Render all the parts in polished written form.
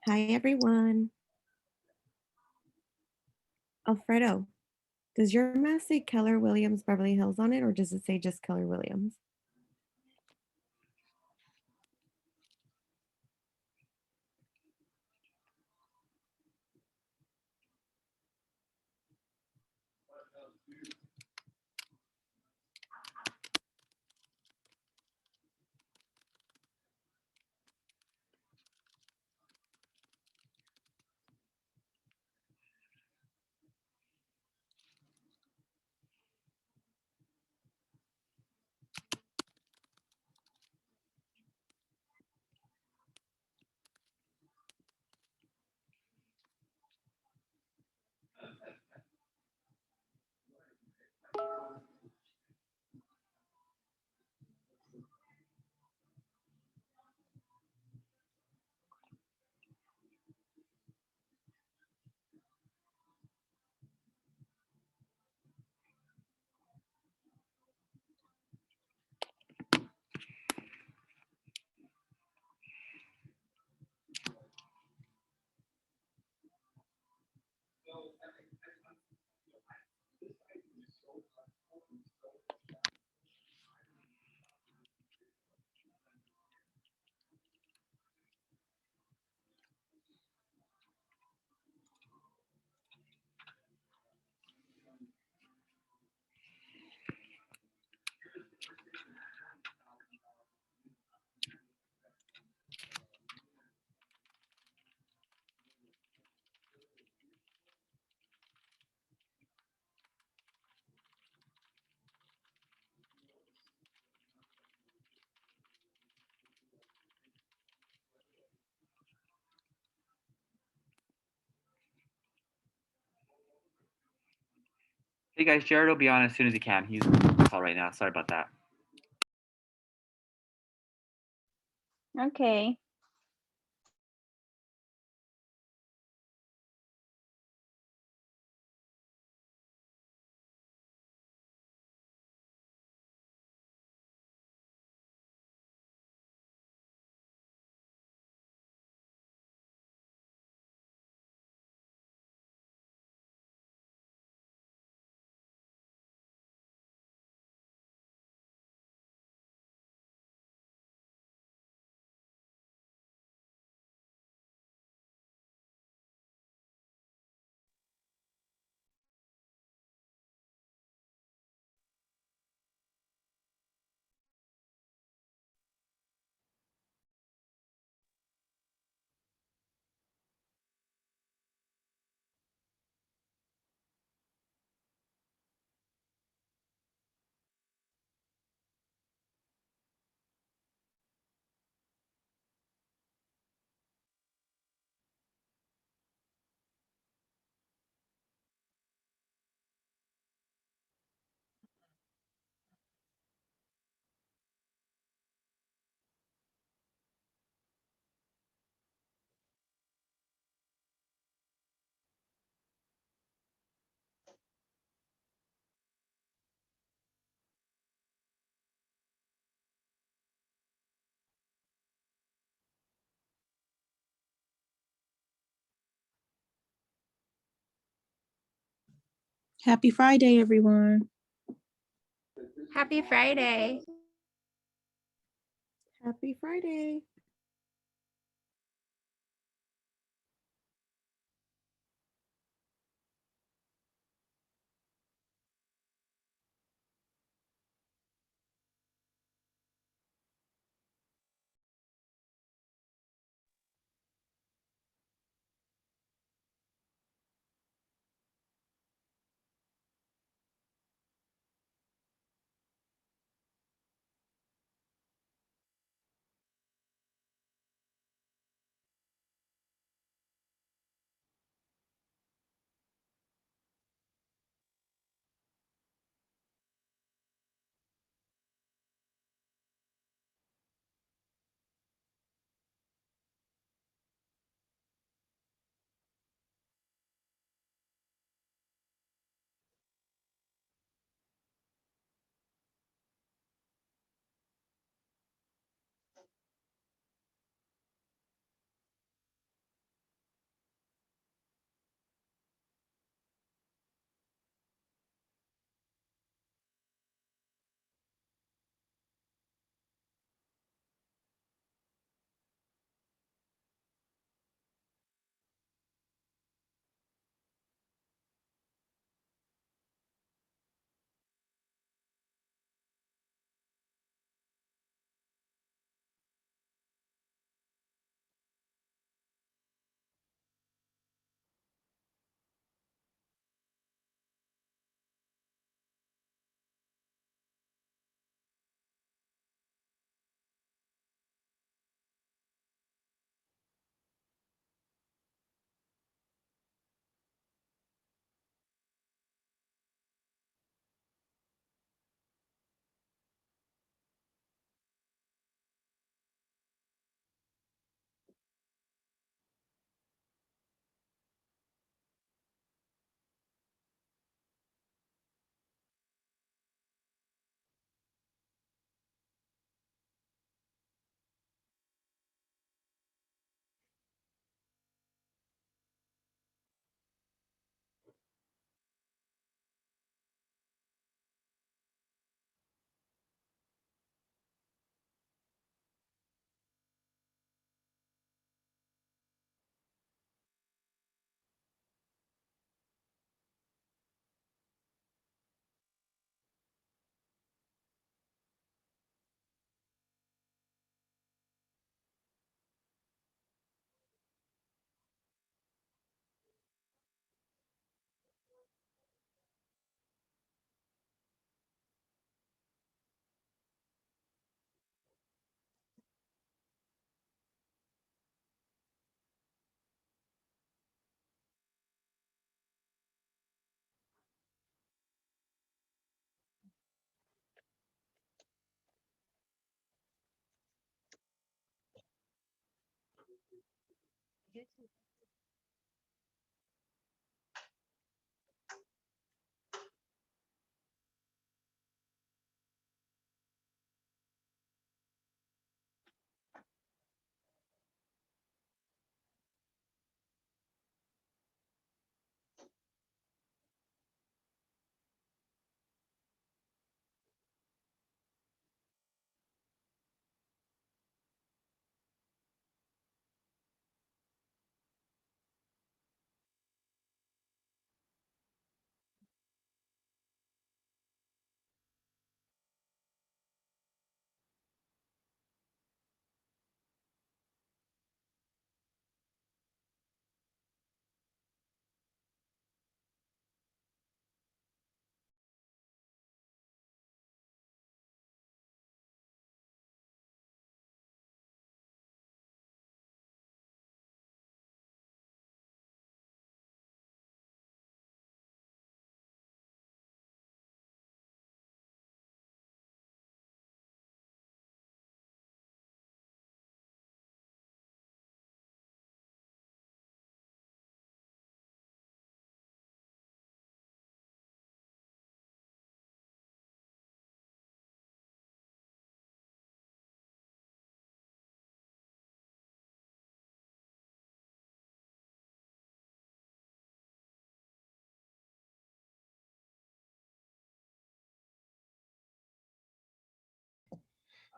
Hi, everyone. Alfredo, does your mask say Keller Williams Beverly Hills on it, or does it say just Keller Williams? Hey guys, Jared will be on as soon as he can. He's on the call right now. Sorry about that. Okay. Happy Friday, everyone. Happy Friday. Happy Friday.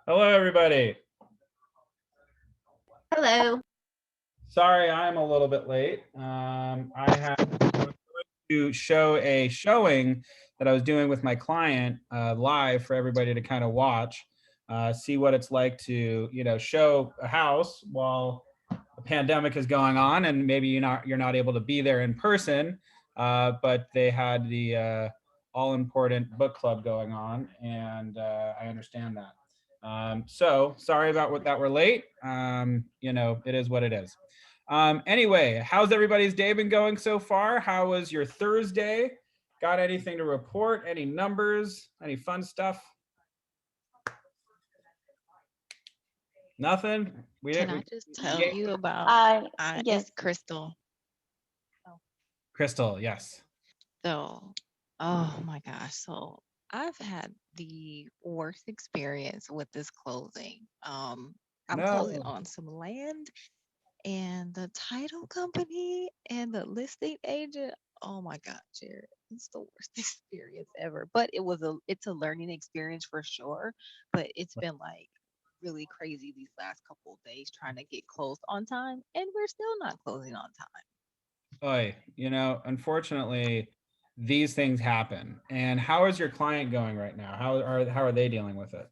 Hello, everybody. Hello. Sorry, I'm a little bit late. I have to show a showing that I was doing with my client live for everybody to kind of watch, see what it's like to, show a house while the pandemic is going on, and maybe you're not able to be there in person, but they had the all important book club going on, and I understand that. So sorry about that we're late. It is what it is. Anyway, how's everybody's day been going so far? How was your Thursday? Got anything to report? Any numbers? Any fun stuff? Nothing? Can I just tell yeah. you about Yes. it's Crystal. Crystal, yes. So, oh my gosh. So I've had the worst experience with this closing. I'm closing on some land, and the title company and the listing agent. Oh my God, Jared, it's the worst experience ever. But it's a learning experience for sure. But it's been like really crazy these last couple of days trying to get closed on time, and we're still not closing on time. Oy, unfortunately, these things happen. And how is your client going right now? How are they dealing with it?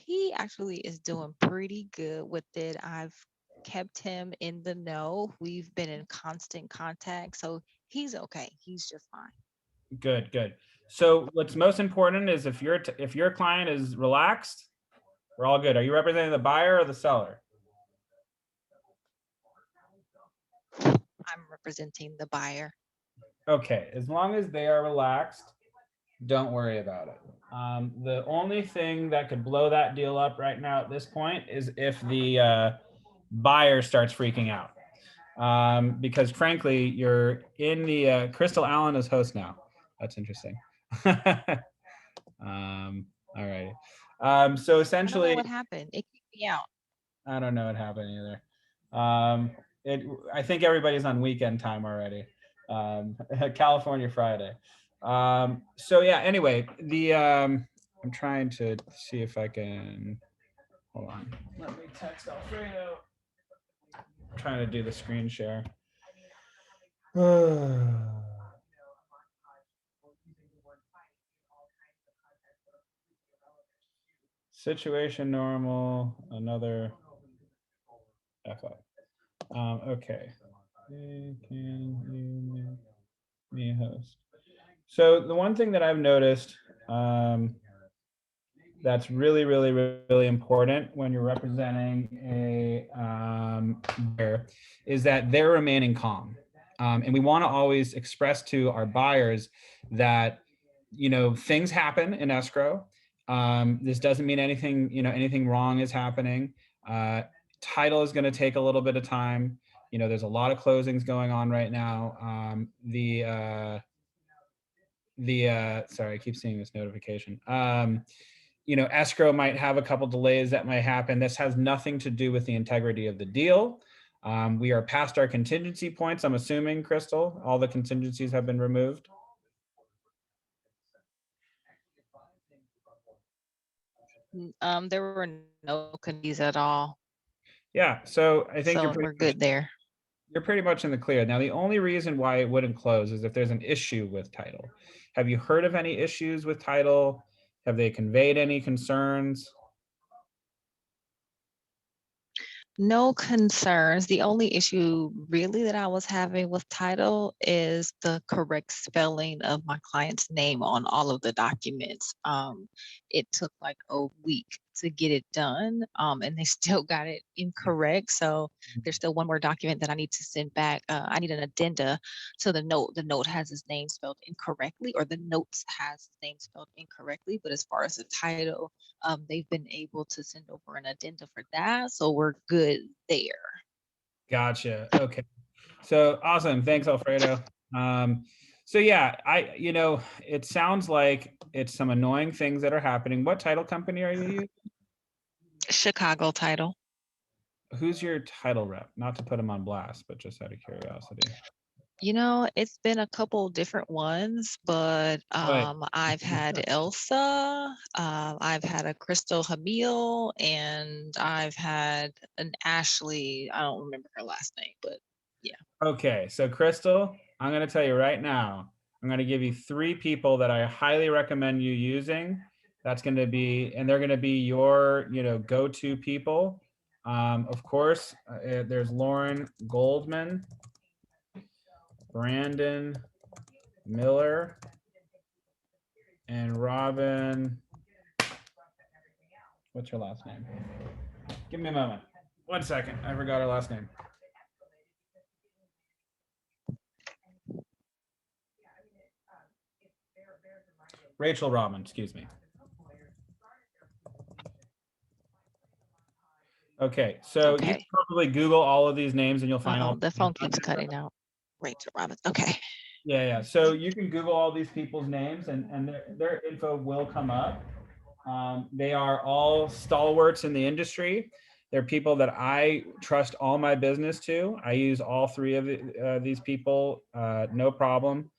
He actually is doing pretty good with it. I've kept him in the know. We've been in constant contact, so he's okay. He's just fine. Good, good. So what's most important is if your client is relaxed, we're all good. Are you representing the buyer or the seller? I'm representing the buyer. Okay, as long as they are relaxed, don't worry about it. The only thing that could blow that deal up right now at this point is if the buyer starts freaking out. Because frankly, you're in the Crystal Allen is host now. That's interesting. All right. So essentially, I don't know what happened. It kicked me out. I don't know what happened either. I think everybody's on weekend time already. California Friday. So yeah, anyway, I'm trying to see if I can, hold on. Let me text Alfredo. I'm trying to do the screen share. Situation normal, another F up. Okay. Can you make me a host? So the one thing that I've noticed that's really, really, really important when you're representing a buyer is that they're remaining calm. And we want to always express to our buyers that, things happen in escrow. This doesn't mean anything, anything wrong is happening. Title is going to take a little bit of time. There's a lot of closings going on right now. Sorry, I keep seeing this notification. Escrow might have a couple delays that might happen. This has nothing to do with the integrity of the deal. We are past our contingency points. I'm assuming, Crystal, all the contingencies have been removed. There were no condies at all. Yeah, so I think So we're good there. You're pretty much in the clear. Now, the only reason why it wouldn't close is if there's an issue with title. Have you heard of any issues with title? Have they conveyed any concerns? No concerns. The only issue really that I was having with title is the correct spelling of my client's name on all of the documents. It took like a week to get it done, and they still got it incorrect. So there's still one more document that I need to send back. I need an addenda to the note. The note has his name spelled incorrectly, or the notes has his name spelled incorrectly. But as far as the title, they've been able to send over an addenda for that. So we're good there. Gotcha. Okay. So awesome. Thanks, Alfredo. So yeah, it sounds like it's some annoying things that are happening. What title company are you using? Chicago title. Who's your title rep? Not to put him on blast, but just out of curiosity. It's been a couple different ones, but I've had Elsa, I've had a Crystal Hamil, and I've had an Ashley. I don't remember her last name, but yeah. Okay, so Crystal, I'm going to tell you right now, I'm going to give you 3 people that I highly recommend you using. That's going to be, and they're going to be your, go-to people. Of course, there's Lauren Goldman, Brandon Miller, and Robin. What's her last name? Give me a moment. 1 second. I forgot her last name. Rachel Robin, excuse me. Okay, so you can probably Google all of these names and you'll find all. The phone keeps cutting out. Rachel Robbins. Okay. Yeah. So you can Google all these people's names and their info will come up. They are all stalwarts in the industry. They're people that I trust all my business to. I use all 3 of these people, no problem.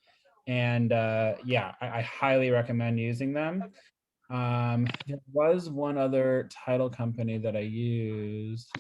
And yeah, I highly recommend using them. There was one other title company that I used.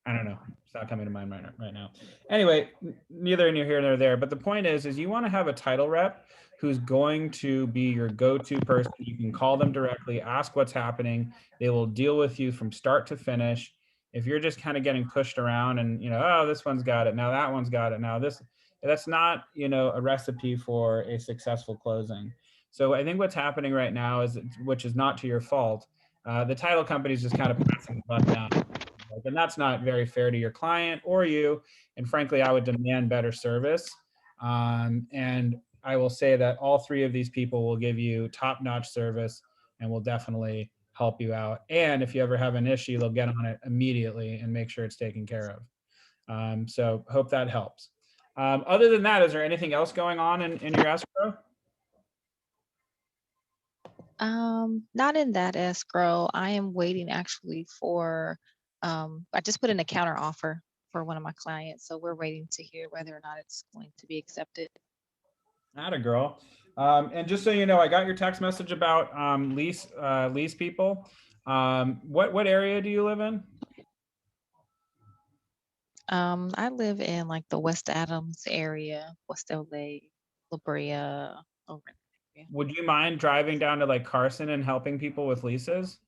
I don't know. It's not coming to mind right now. Anyway, neither here nor there. But the point is you want to have a title rep who's going to be your go-to person. You can call them directly, ask what's happening. They will deal with you from start to finish. If you're just kind of getting pushed around and, oh, this one's got it. Now that one's got it. Now that's not, a recipe for a successful closing. So I think what's happening right now is, which is not to your fault, the title company's just kind of passing the buck down. And that's not very fair to your client or you. And frankly, I would demand better service. And I will say that all 3 of these people will give you top-notch service and will definitely help you out. And if you ever have an issue, they'll get on it immediately and make sure it's taken care of. So hope that helps. Other than that, is there anything else going on in your escrow? Not in that escrow. I am waiting actually for, I just put in a counter offer for one of my clients. So we're waiting to hear whether or not it's going to be accepted. Atta girl. And just so you know, I got your text message about lease people. What area do you live in? I live in like the West Adams area, West LA, La Brea, over there. Would you mind driving down to like Carson and helping people with leases?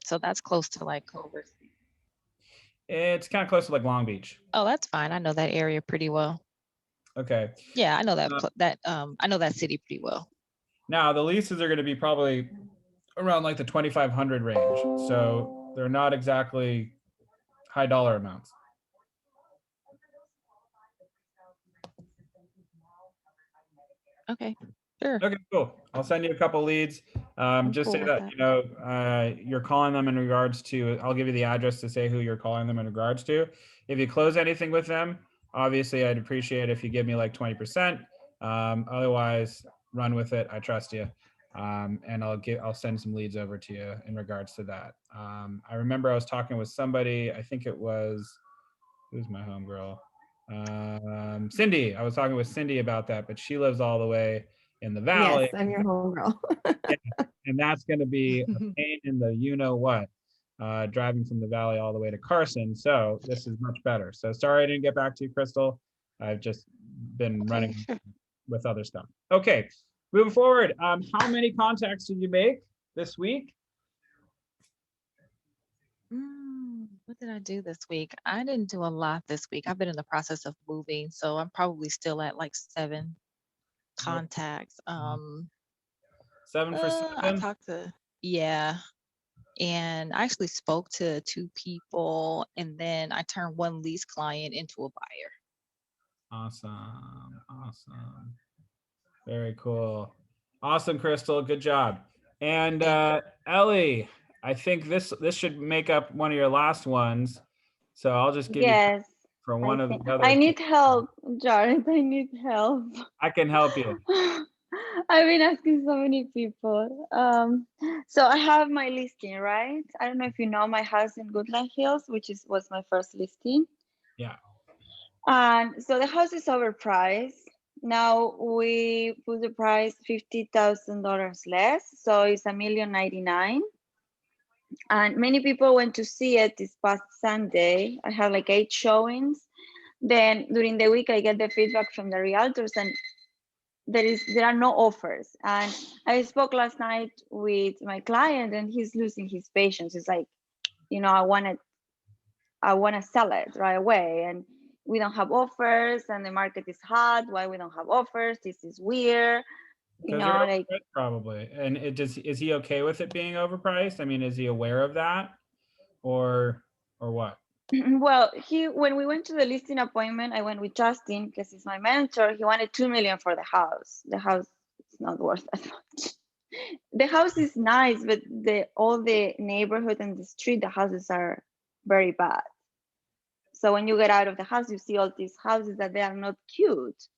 So that's close to like Culver. It's kind of close to like Long Beach. Oh, that's fine. I know that area pretty well. Okay. Yeah, I know I know that city pretty well. Now the leases are going to be probably around like the 2,500 range. So they're not exactly high dollar amounts. Okay, sure. Okay, cool. I'll send you a couple leads. Just cool say with that, that. you know, you're calling them in regards to, I'll give you the address to say who you're calling them in regards to. If you close anything with them, obviously I'd appreciate if you give me like 20%. Otherwise, run with it. I trust you. And I'll send some leads over to you in regards to that. I remember I was talking with somebody, I think it was, who's my homegirl? Cindy. I was talking with Cindy about that, but she lives all the way in the valley. Yes, I'm your homegirl. Yeah, and that's going to be a pain in the you know what, driving from the valley all the way to Carson. So this is much better. So sorry I didn't get back to you, Crystal. I've just been Okay, running sure. with other stuff. Okay, moving forward. How many contacts did you make this week? What did I do this week? I didn't do a lot this week. I've been in the process of moving, so I'm probably still at like 7 contacts. 7 for I 7. talked to, yeah, and I actually spoke to 2 people, and then I turned 1 lease client into a buyer. Awesome. Awesome. Very cool. Awesome, Crystal. Good job. And Ellie, I think this should make up one of your last ones. So I'll just give you Yes, for I one of think the other. I need help, Jared. I need help. I can help you. I've been asking so many people. So I have my listing, right? I don't know if you know my house in Goodland Hills, which was my first listing. Yeah. And so the house is overpriced. Now we put the price $50,000 less, so it's $1,099,000. And many people went to see it this past Sunday. I had like 8 showings. Then during the week, I get the feedback from the realtors, and there are no offers. And I spoke last night with my client, and he's losing his patience. He's like, you know, I want to sell it right away, and we don't have offers, and the market is hot. Why we don't have offers? This is weird. You Because know, you're like overpriced probably. And is he okay with it being overpriced? I mean, is he aware of that? Or what? well, when we went to the listing appointment, I went with Justin because he's my mentor. He wanted $2 million for the house. The house is not worth that much. The house is nice, but all the neighborhood and the street, the houses are very bad. So when you get out of the house, you see all these houses that they are not cute,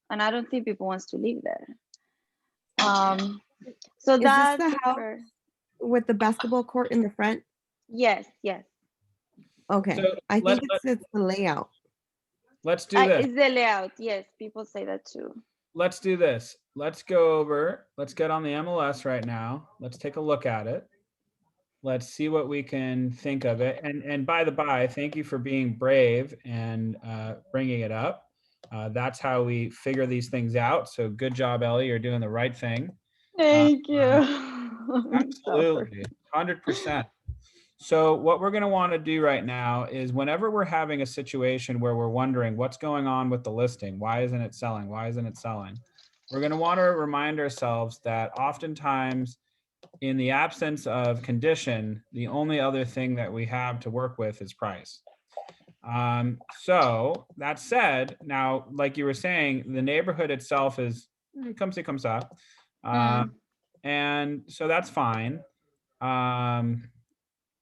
and I don't think people wants to live there. So Is this that's the the house first. with the basketball court in the front? Yes. Okay. So I think let's it's the layout. let's do this. It's the layout. Yes, people say that too. Let's do this. Let's go over. Let's get on the MLS right now. Let's take a look at it. Let's see what we can think of it. And by the by, thank you for being brave and bringing it up. That's how we figure these things out. So good job, Ellie. You're doing the right thing. Thank you. I'm sorry. Absolutely, 100%. So what we're going to want to do right now is whenever we're having a situation where we're wondering what's going on with the listing, why isn't it selling? Why isn't it selling? We're going to want to remind ourselves that oftentimes in the absence of condition, the only other thing that we have to work with is price. So that said, now, like you were saying, the neighborhood itself is comme ci, comme ça. And so that's fine.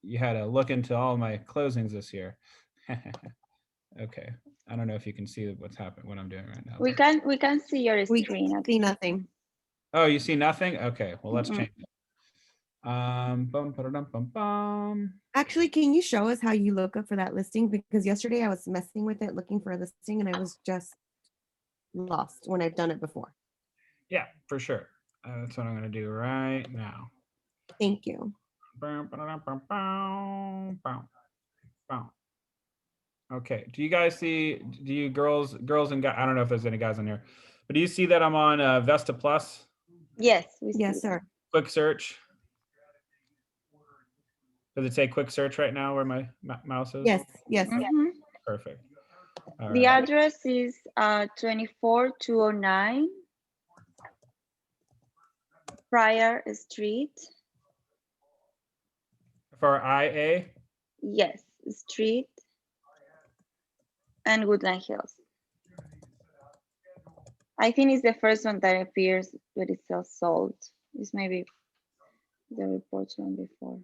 You had to look into all my closings this year. Okay. I don't know if you can see what's happening, what I'm doing right now. We can see your We screen. can see nothing. Oh, you see nothing? Okay. Well, let's Mm-mm. change it. Bum, ba-da-dum, bum, bum. Actually, can you show us how you look up for that listing? Because yesterday I was messing with it, looking for a listing, and I was just lost when I've done it before. Yeah, for sure. That's what I'm going to do right now. Thank you. Bum, ba-da-dum, bum, bum, bum, bum. Okay. Do you guys see, do you girls and guys, I don't know if there's any guys on here, but do you see that I'm on Vesta Plus? Yes, we see Yes, that. sir. Quick search. Does it say quick search right now where my mouse is? Yes, yes. Mhm. Perfect. All The right. address is 24209 Pryor Street. For IA? Yes, Street and Woodland Hills. I think it's the first one that appears, but it says sold. It's maybe the report one before.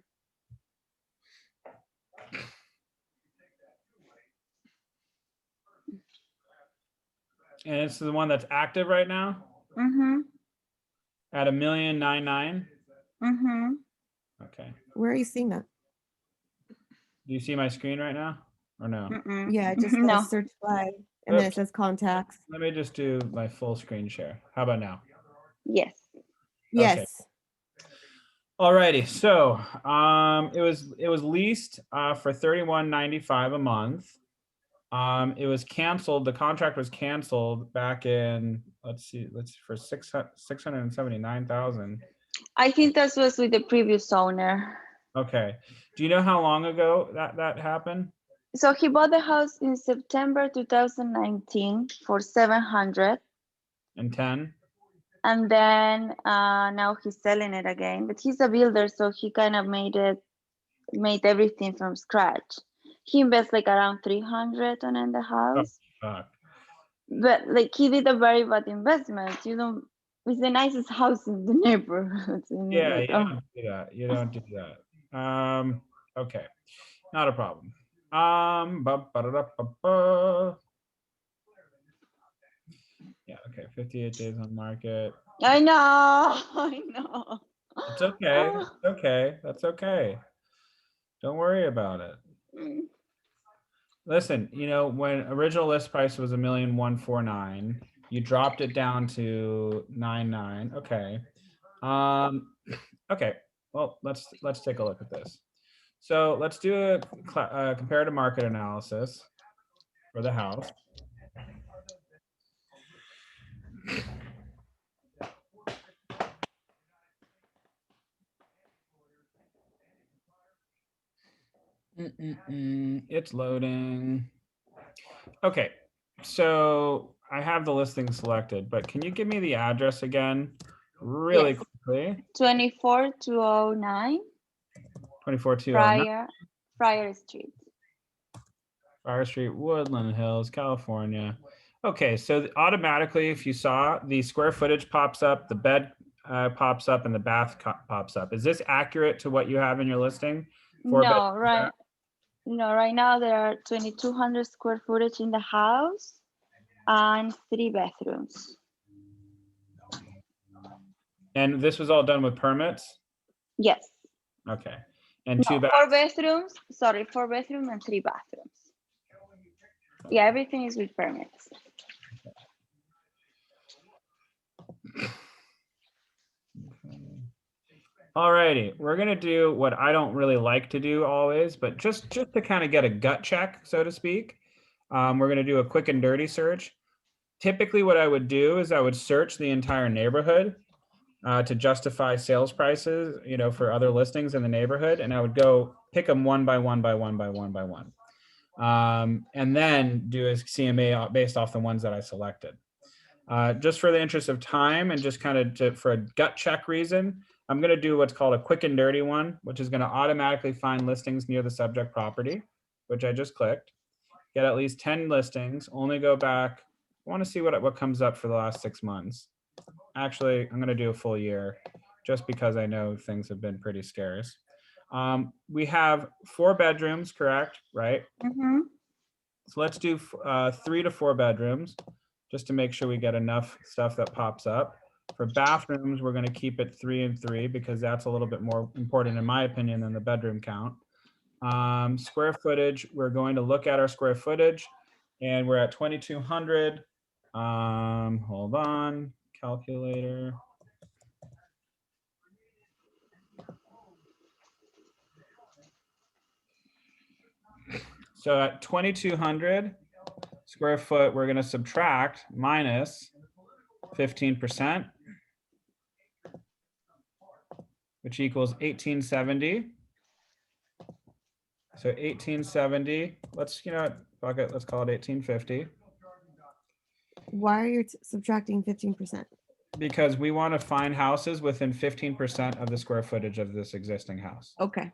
And it's the one that's active right now Mm-hmm. at $1,000,099. Mm-hmm. Okay. Where are you seeing that? Do you see my screen right now or no? Mm-mm. Yeah, it just No. says search by, and then it Oops. says contacts. Let me just do my full screen share. How about now? Yes. Yes. Alrighty, so it was leased for $31.95 a month. It was canceled. The contract was canceled back in let's see for 679,000. I think that was with the previous owner. Okay. Do you know how long ago that happened? So he bought the house in September 2019 for 700, In 10? and then now he's selling it again. But he's a builder, so he kind of made everything from scratch. He invests like around 300 on the house, Fuck. but like he did a very bad investment. You know, it's the nicest house in the neighborhood. And you're Yeah, like, you oh. don't do that. You don't do that. Okay, not a problem. Ba-ba-da-da-ba-ba. Yeah, okay, 58 days on market. I know, I know. It's okay. It's okay. That's okay. Don't worry about it. Mm. Listen, you know, when original list price was $1,149,000, you dropped it down to 99. Okay. Okay. Well, let's take a look at this. So let's do a comparative market analysis for the house. It's loading. Okay, so I have the listing selected, but can you give me the address again really Yes. quickly? 24209 24209 Friar Street. Fire Street, Woodland Hills, California. Okay, so automatically, if you saw, the square footage pops up, the bed pops up, and the bath pops up. Is this accurate to what you have in your listing? No, right. No, right now there are 2,200 square footage in the house and 3 bedrooms. And this was all done with permits? Yes. Okay. And No, 2 baths? 4 bedrooms. Sorry, 4 bedrooms and 3 bathrooms. Yeah, everything is with permits. Alrighty, we're gonna do what I don't really like to do always, but just to kind of get a gut check, so to speak. We're gonna do a quick and dirty search. Typically, what I would do is I would search the entire neighborhood to justify sales prices, you know, for other listings in the neighborhood, and I would go pick them one by one by one by one by one, and then do a CMA based off the ones that I selected. Just for the interest of time and just kind of for a gut check reason, I'm going to do what's called a quick and dirty one, which is going to automatically find listings near the subject property, which I just clicked. Get at least 10 listings, only go back. I want to see what comes up for the last 6 months. Actually, I'm going to do a full year just because I know things have been pretty scarce. We have 4 bedrooms, correct? Right? Mm-hmm. So let's do 3 to 4 bedrooms just to make sure we get enough stuff that pops up. For bathrooms, we're going to keep it 3 and 3 because that's a little bit more important, in my opinion, than the bedroom count. Square footage, we're going to look at our square footage and we're at 2,200. Hold on, calculator. So at 2,200 square foot, we're going to subtract minus 15%, which equals 1,870. So 1,870, let's, fuck it, let's call it 1,850. Why are you subtracting 15%? Because we want to find houses within 15% of the square footage of this existing house Okay.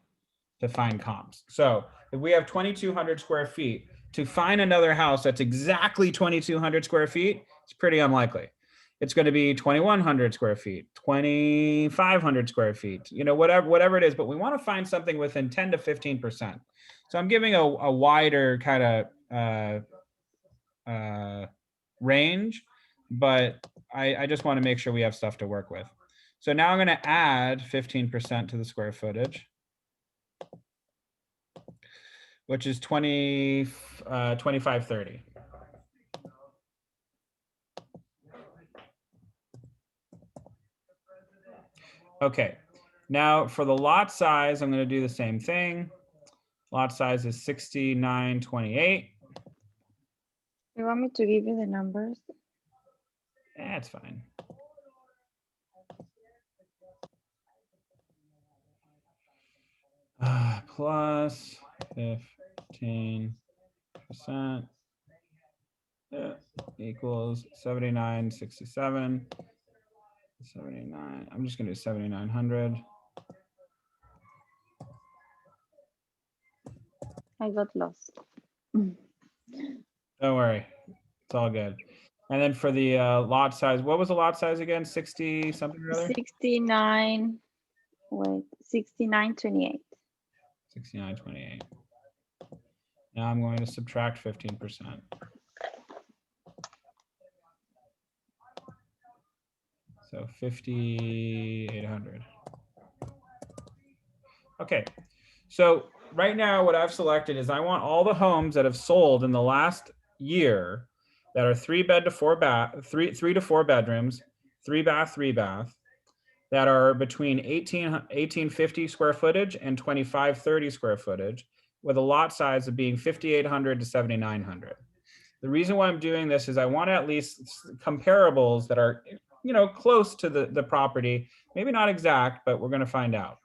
to find comps. So if we have 2,200 square feet, to find another house that's exactly 2,200 square feet, it's pretty unlikely. it's going to be 2,100 square feet, 2,500 square feet, you know, whatever it is, but we want to find something within 10 to 15%. So I'm giving a wider kind of range, but I just want to make sure we have stuff to work with. So now I'm going to add 15% to the square footage, which is 2530. Okay, now for the lot size, I'm going to do the same thing. Lot size is 6928. You want me to give you the numbers? That's fine. Plus 15% equals 7967. 79. I'm just going to do 7,900. I got lost. Don't worry, it's all good. And then for the lot size, what was the lot size again? 60 something or other? 69, wait, 6928. 6928. Now I'm going to subtract 15%. So 5,800. Okay, so right now what I've selected is I want all the homes that have sold in the last year that are 3 to 4 bedrooms, 3 bath, that are between 1850 square footage and 2530 square footage, with a lot size of being 5,800 to 7,900. The reason why I'm doing this is I want at least comparables that are, you know, close to the property, maybe not exact, but we're going to find out.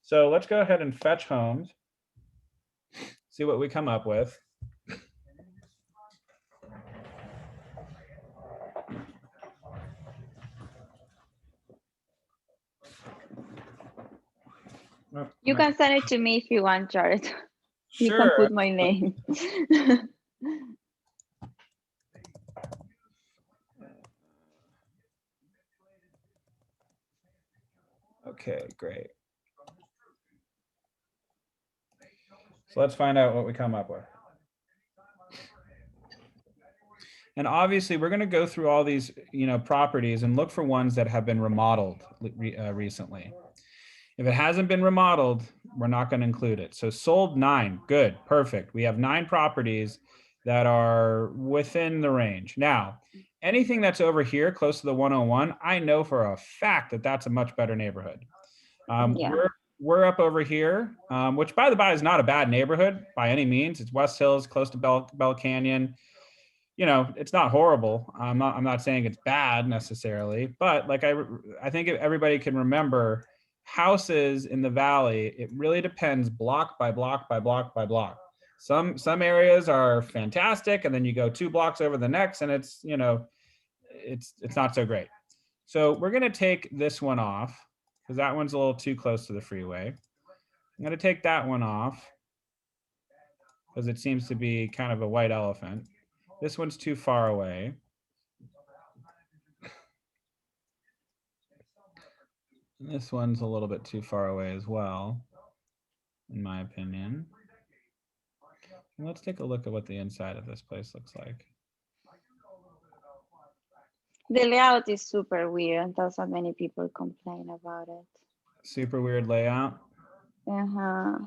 So let's go ahead and fetch homes, see what we come up with. Oh, You can send it to me if you want, Jared. You can sure. put my name. Okay, great. So let's find out what we come up with. And obviously we're going to go through all these, you know, properties and look for ones that have been remodeled recently. If it hasn't been remodeled, we're not going to include it. So sold 9, good, perfect. We have 9 properties that are within the range. Now, anything that's over here close to the 101, I know for a fact that that's a much better neighborhood. Yeah. We're up over here, which by the by is not a bad neighborhood by any means. It's West Hills, close to Bell Canyon. You know, it's not horrible. I'm not saying it's bad necessarily, but like I think if everybody can remember, houses in the valley, it really depends block by block by block by block. Some areas are fantastic, and then you go 2 blocks over the next, and it's, you know, it's not so great. So we're gonna take this one off because that one's a little too close to the freeway. I'm gonna take that one off because it seems to be kind of a white elephant. This one's too far away. This one's a little bit too far away as well, in my opinion. And let's take a look at what the inside of this place looks like. The layout is super weird, and that's how many people complain about it. Super weird layout. Uh-huh.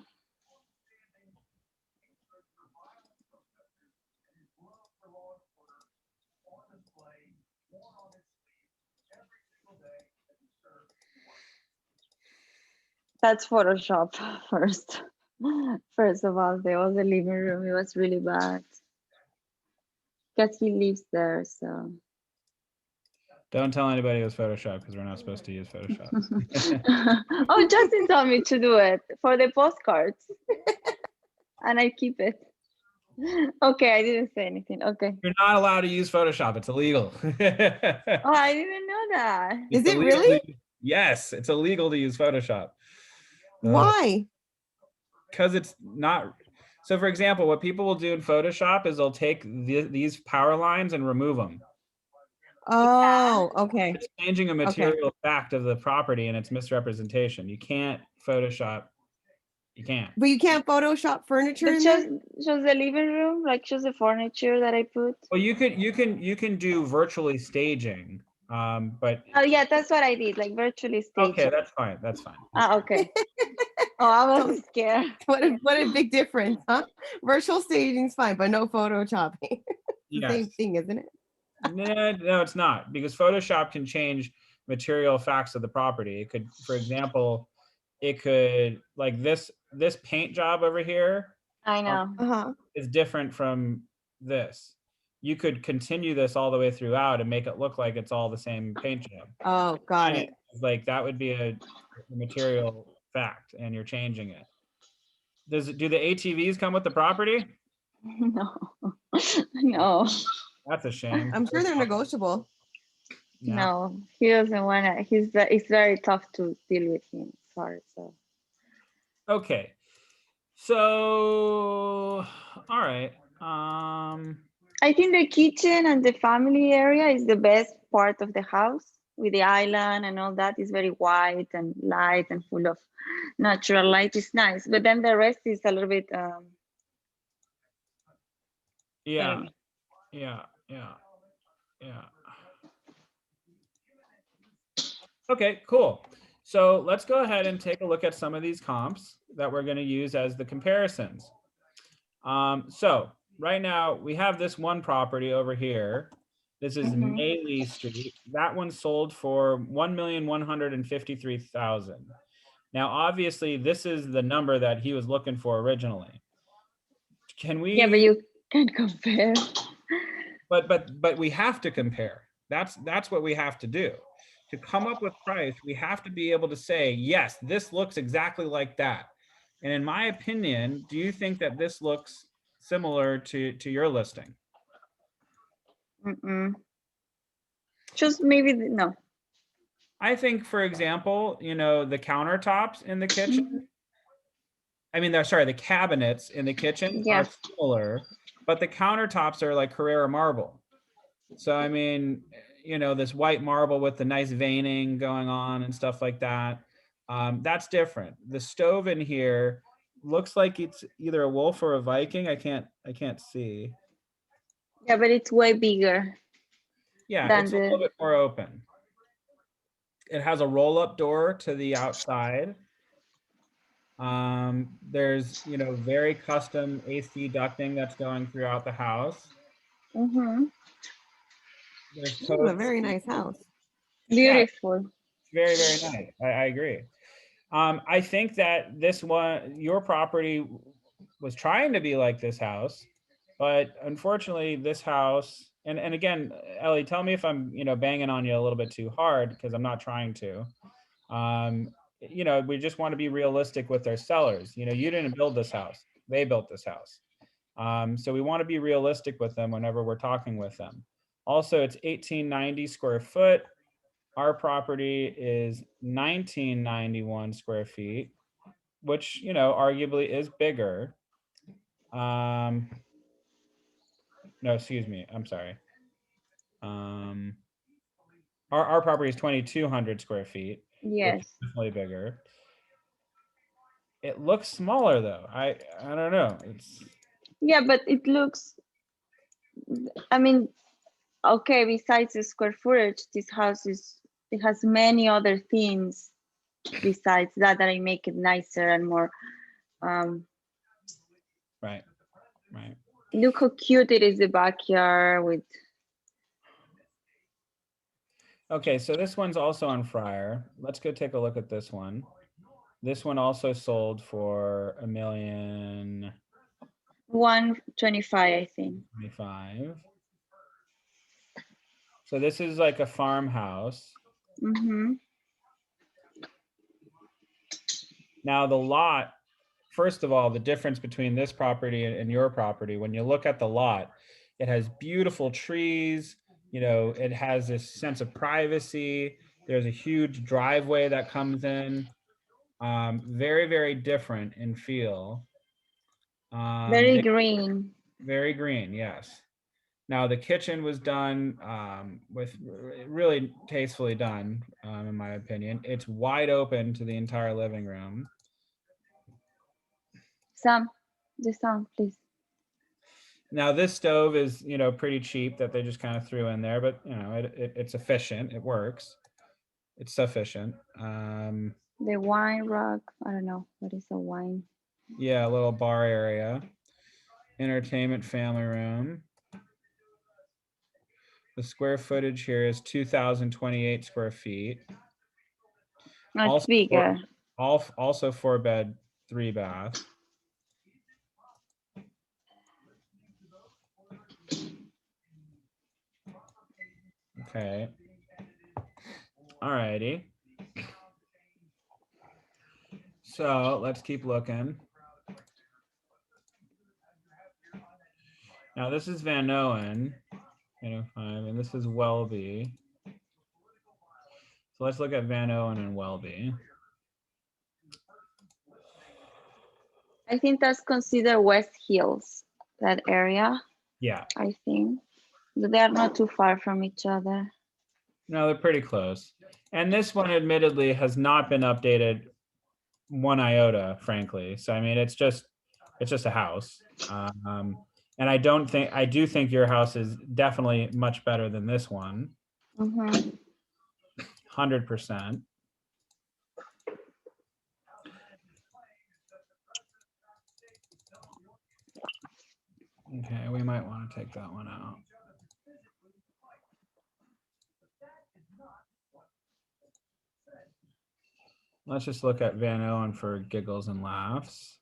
That's Photoshop first. First of all, there was a living room. It was really bad. Because he lives there, so. Don't tell anybody it was Photoshop because we're not supposed to use Photoshop. Oh, Justin told me to do it for the postcards. And I keep it. Okay, I didn't say anything. Okay. You're not allowed to use Photoshop. It's illegal. Oh, I didn't know that. Is It's it illegal really? Yes, it's illegal to use Photoshop. Why? Because it's not. So for example, what people will do in Photoshop is they'll take these power lines and remove them. Oh, okay. It's changing a material fact of the property and its misrepresentation. You can't Photoshop. You can't. But you can't Photoshop furniture But in shows there? shows the living room, like shows the furniture that I put. Well, you can do virtually staging, but Oh yeah, that's what I did, like virtually staging. okay, that's fine. That's fine. Ah, okay. Oh, I So- was scared. What a big difference, huh? Virtual staging's fine, but no Photoshopping. It's the Yes. same thing, isn't it? No, it's not, because Photoshop can change material facts of the property. It could, for example, it could, like this paint job over here I know. Uh-huh. is different from this. You could continue this all the way throughout and make it look like it's all the same paint job. Oh, got it. Like that would be a material fact, and you're changing it. Do the ATVs come with the property? No. No. That's a shame. I'm sure they're negotiable. Yeah. No. He doesn't wanna. It's very tough to deal with him. Sorry. So Okay. So, all right. I think the kitchen and the family area is the best part of the house, with the island and all that. Is very white and light and full of natural light. It's nice, but then the rest is a little bit Yeah. Yeah. Okay, cool. So let's go ahead and take a look at some of these comps that we're going to use as the comparisons. So right now we have this one property over here. This is Mhm. Mayley Street. That one sold for $1,153,000. Now, obviously, this is the number that he was looking for originally. Can we? Yeah, but you can't compare. But we have to compare. That's what we have to do. To come up with price, we have to be able to say, yes, this looks exactly like that. And in my opinion, do you think that this looks similar to your listing? Mm-mm. Just maybe no. I think, for example, the countertops in the kitchen, I mean, sorry, the cabinets in the kitchen Yeah. are similar, but the countertops are like Carrara marble. So, I mean, this white marble with the nice veining going on and stuff like that. That's different. The stove in here looks like it's either a wolf or a Viking. I can't see. Yeah, but it's way bigger. Yeah, Than it's a little bit more open. It has a roll-up door to the outside. There's, very custom AC ducting that's going throughout the house. Mm-hmm. There's This is a posts. very nice house. Beautiful. It's very, very nice. I agree. I think that this one, your property was trying to be like this house, but unfortunately this house, and again, Ellie, tell me if I'm, banging on you a little bit too hard, because I'm not trying to. We just want to be realistic with our sellers. You didn't build this house. They built this house. So we want to be realistic with them whenever we're talking with them. Also, it's 1890 square foot. Our property is 1991 square feet, which, arguably is bigger. No, excuse me. I'm sorry. Our property is 2,200 square feet. Yes. Which is definitely bigger. It looks smaller though. I don't know. Yeah, but it looks. I mean, okay. Besides the square footage, this house it has many other things besides that I make it nicer and more. Right. Look how cute it is, the backyard with. Okay, so this one's also on Friar. Let's go take a look at this one. This one also sold for $125,000, I think. $1,025,000. So this is like a farmhouse. Mm-hmm. Now the lot, first of all, the difference between this property and your property, when you look at the lot, it has beautiful trees. It has this sense of privacy. There's a huge driveway that comes in. Very, very different in feel. Very green. Very green, yes. Now the kitchen was done with really tastefully done, in my opinion. It's wide open to the entire living room. Sam, the sound, please. Now this stove is, pretty cheap that they just kind of threw in there, but it's efficient. It works. It's sufficient. The wine rack. I don't know what is a wine. Yeah, a little bar area. Entertainment family room. The square footage here is 2,028 square feet. No, it's Also bigger. Also 4-bed, 3-bath. Okay. All righty. So let's keep looking. Now this is Van Owen, 805, and this is Welby. So let's look at Van Owen and Welby. I think that's considered West Hills, that area. Yeah. I think. They are not too far from each other. No, they're pretty close. And this one admittedly has not been updated one iota, frankly. So I mean, it's just a house. And I do think your house is definitely much better than this one. 100%. Okay, we might want to take that one out. Let's just look at Van Owen for giggles and laughs.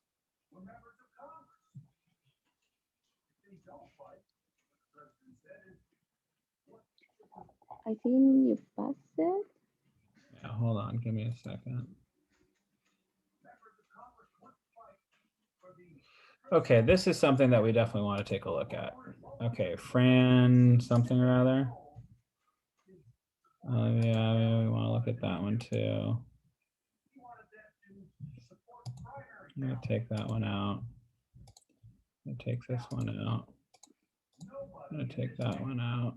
I think you passed it. Yeah, hold on, give me a second. Okay, this is something that we definitely want to take a look at. Okay, Fran something or other. Yeah, we want to look at that one too. I'm gonna take that one out. I'm gonna take this one out. I'm gonna take that one out.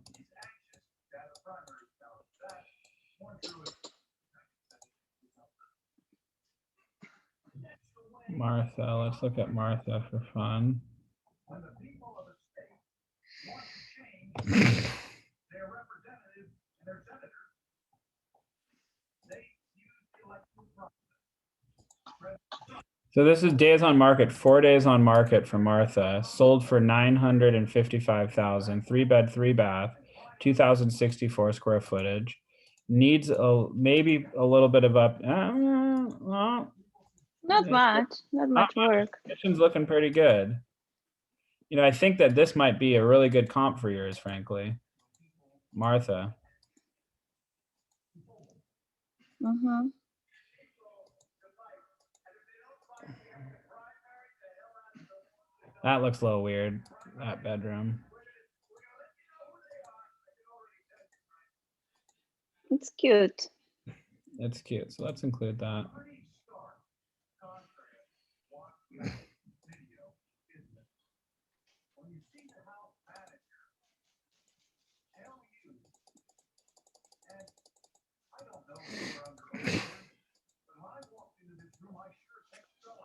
Martha, let's look at Martha for fun. So this is days on market, 4 days on market for Martha, sold for 955,000, 3-bed, 3-bath, 2,064 square footage. Needs maybe a little bit of up. Not much work. Kitchen's looking pretty good. I think that this might be a really good comp for yours, frankly. Martha. That looks a little weird, that bedroom. It's cute. It's cute, so let's include that.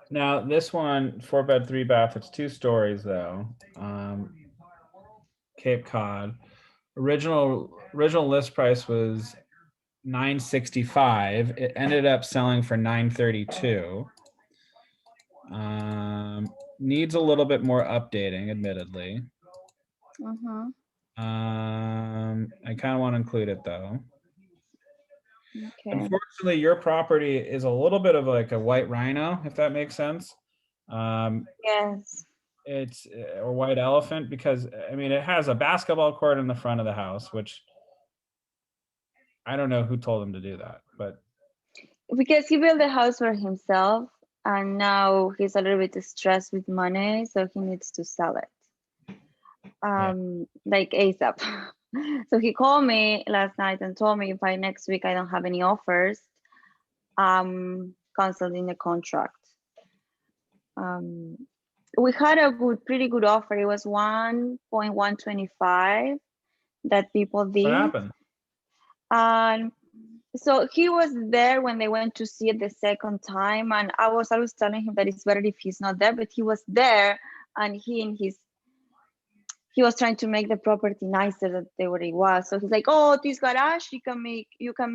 Now this one, 4-bed, 3-bath, it's 2 stories though. Cape Cod. Original list price was $965. It ended up selling for $932. Needs a little bit more updating, admittedly. I kind of want to include it though. Okay. Unfortunately, your property is a little bit of like a white rhino, if that makes sense. Yes. It's or white elephant because I mean it has a basketball court in the front of the house, which I don't know who told him to do that, but Because he built the house for himself and now he's a little bit stressed with money, so he needs to sell it. Like ASAP. So he called me last night and told me if by next week I don't have any offers, canceling the contract. we had a pretty good offer. It was 1.125 that people What did. happened? And so he was there when they went to see it the second time, and I was always telling him that it's better if he's not there, but he was there, and he was trying to make the property nicer than what it was. So he's like, oh, this garage, you can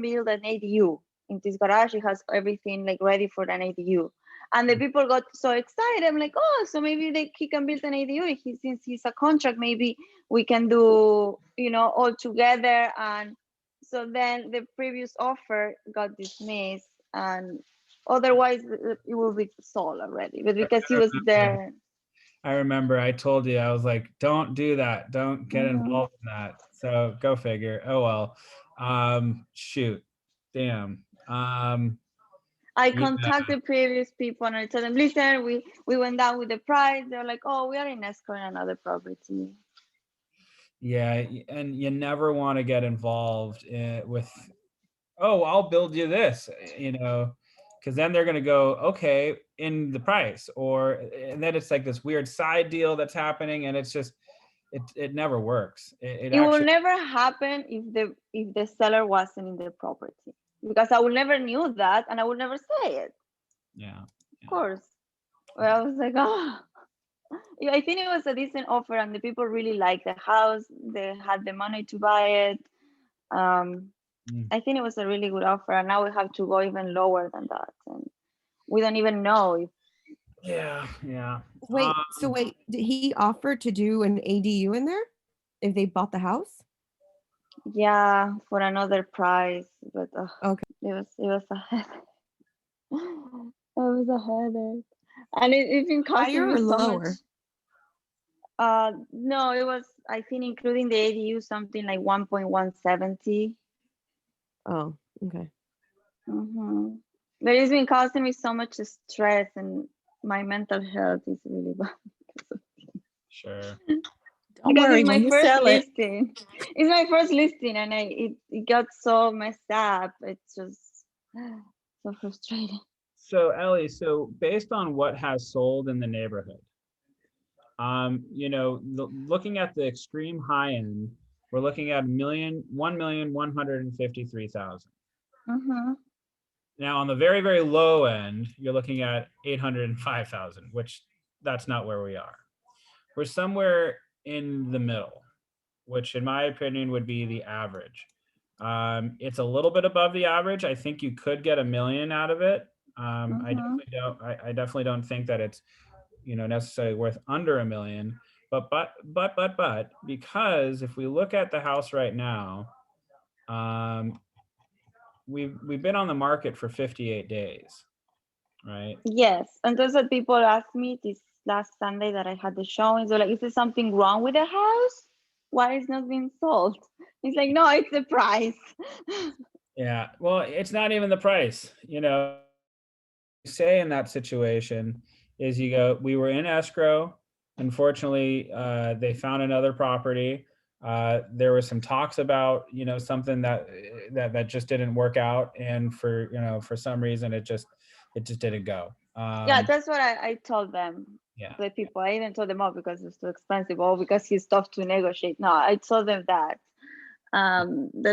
build an ADU in this garage. It has everything like ready for an ADU. And the people got so excited. I'm like, oh, so maybe he can build an ADU. Since he's a contract, maybe we can do, all together. And so then the previous offer got dismissed, and otherwise it will be sold already. But because he was there. I remember I told you, I was like, don't do that. Don't get Mhm. involved in that. So go figure. Oh, well. Shoot. Damn. I Yeah. contacted previous people and I told them, listen, we went down with the price. They're like, oh, we are in escrow in another property. Yeah. And you never want to get involved with, oh, I'll build you this, because then they're going to go, okay, in the price, and then it's like this weird side deal that's happening, and it's just, it never works. It It will actually, never happen if the seller wasn't in the property, because I would never knew that and I would never say it. yeah. Of course. Well, I was like, oh. Yeah, I think it was a decent offer and the people really liked the house. They had the money to buy it. I think it was a really good offer, and now we have to go even lower than that, and we don't even know if. Yeah. Wait, did he offer to do an ADU in there if they bought the house? Yeah, for another price, but Okay. it was a headache. It was a headache, and it's been costing Higher me or so lower? much. No, it was, I think, including the ADU, something like 1.170. Oh, okay. But it's been causing me so much stress, and my mental health is really bad. Sure. Don't Because worry, it's my when you first sell it, listing. It's my first listing, and it got so messed up. It's just so frustrating. So Ellie, based on what has sold in the neighborhood, looking at the extreme high end, we're looking at 1,153,000. Now on the very, very low end, you're looking at 805,000, which that's not where we are. We're somewhere in the middle, which in my opinion would be the average. It's a little bit above the average. I think you could get $1 million out of it. I definitely don't think that it's necessarily worth under $1 million. But because if we look at the house right now, we've been on the market for 58 days, right? Yes, and those are people asked me this last Sunday that I had the showing. So like, is there something wrong with the house? Why is not being sold? It's like, no, it's the price. Yeah, well, it's not even the price. Say in that situation is you go, we were in escrow. Unfortunately, they found another property. There was some talks about, something that just didn't work out, and for some reason it just didn't go. Yeah, that's what I told them. Yeah. The people, I even told them off because it's too expensive, or because he's tough to negotiate. No, I told them that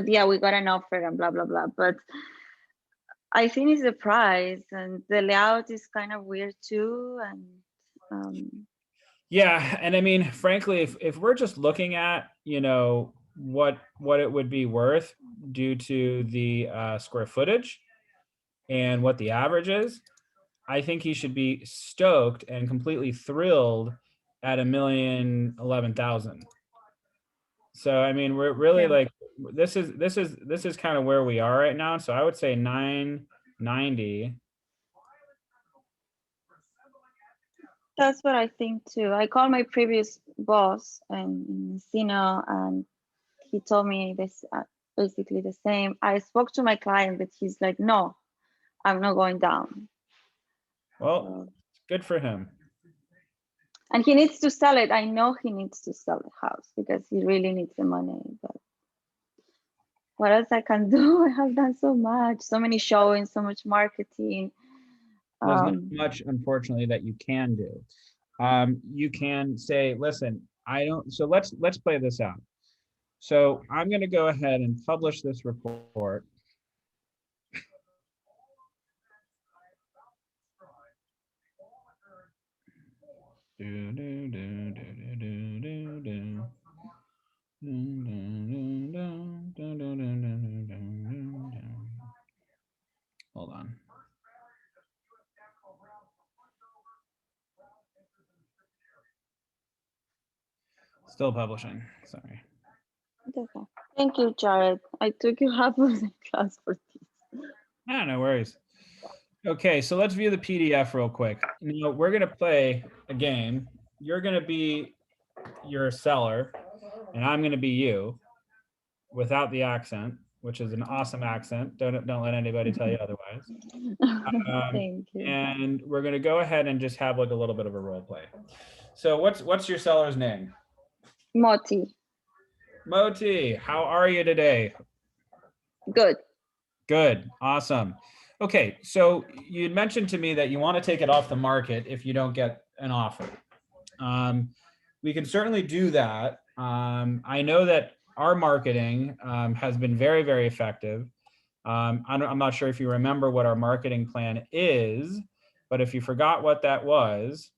yeah, we got an offer and blah blah blah. But I think it's the price, and the layout is kind of weird too. And yeah, and I mean, frankly, if we're just looking at what it would be worth due to the square footage and what the average is, I think he should be stoked and completely thrilled at $1,011,000. So I mean, we're really like, this is kind of where we are right now. So I would say 990. that's what I think too. I called my previous boss in Encino, and he told me this basically the same. I spoke to my client, but he's like, no, I'm not going down. Well, good for him. And he needs to sell it. I know he needs to sell the house because he really needs the money. But what else I can do? I have done so much, so many showings, so much marketing. There's not much, unfortunately, that you can do. you can say, listen, I don't, so let's play this out. So I'm going to go ahead and publish this report. Hold on. Still publishing, sorry. Okay. Thank you, Jared. I took you half of the class for this. No worries. Okay, so let's view the PDF real quick. Now we're gonna play a game. You're gonna be your seller, and I'm gonna be you, without the accent, which is an awesome accent. Don't let anybody tell you otherwise. Thank you. And we're gonna go ahead and just have like a little bit of a role play. So what's your seller's name? Moti. Moti, how are you today? Good. Good, awesome. Okay, so you'd mentioned to me that you want to take it off the market if you don't get an offer. We can certainly do that. I know that our marketing has been very, very effective. I'm not sure if you remember what our marketing plan is, but if you forgot what that was,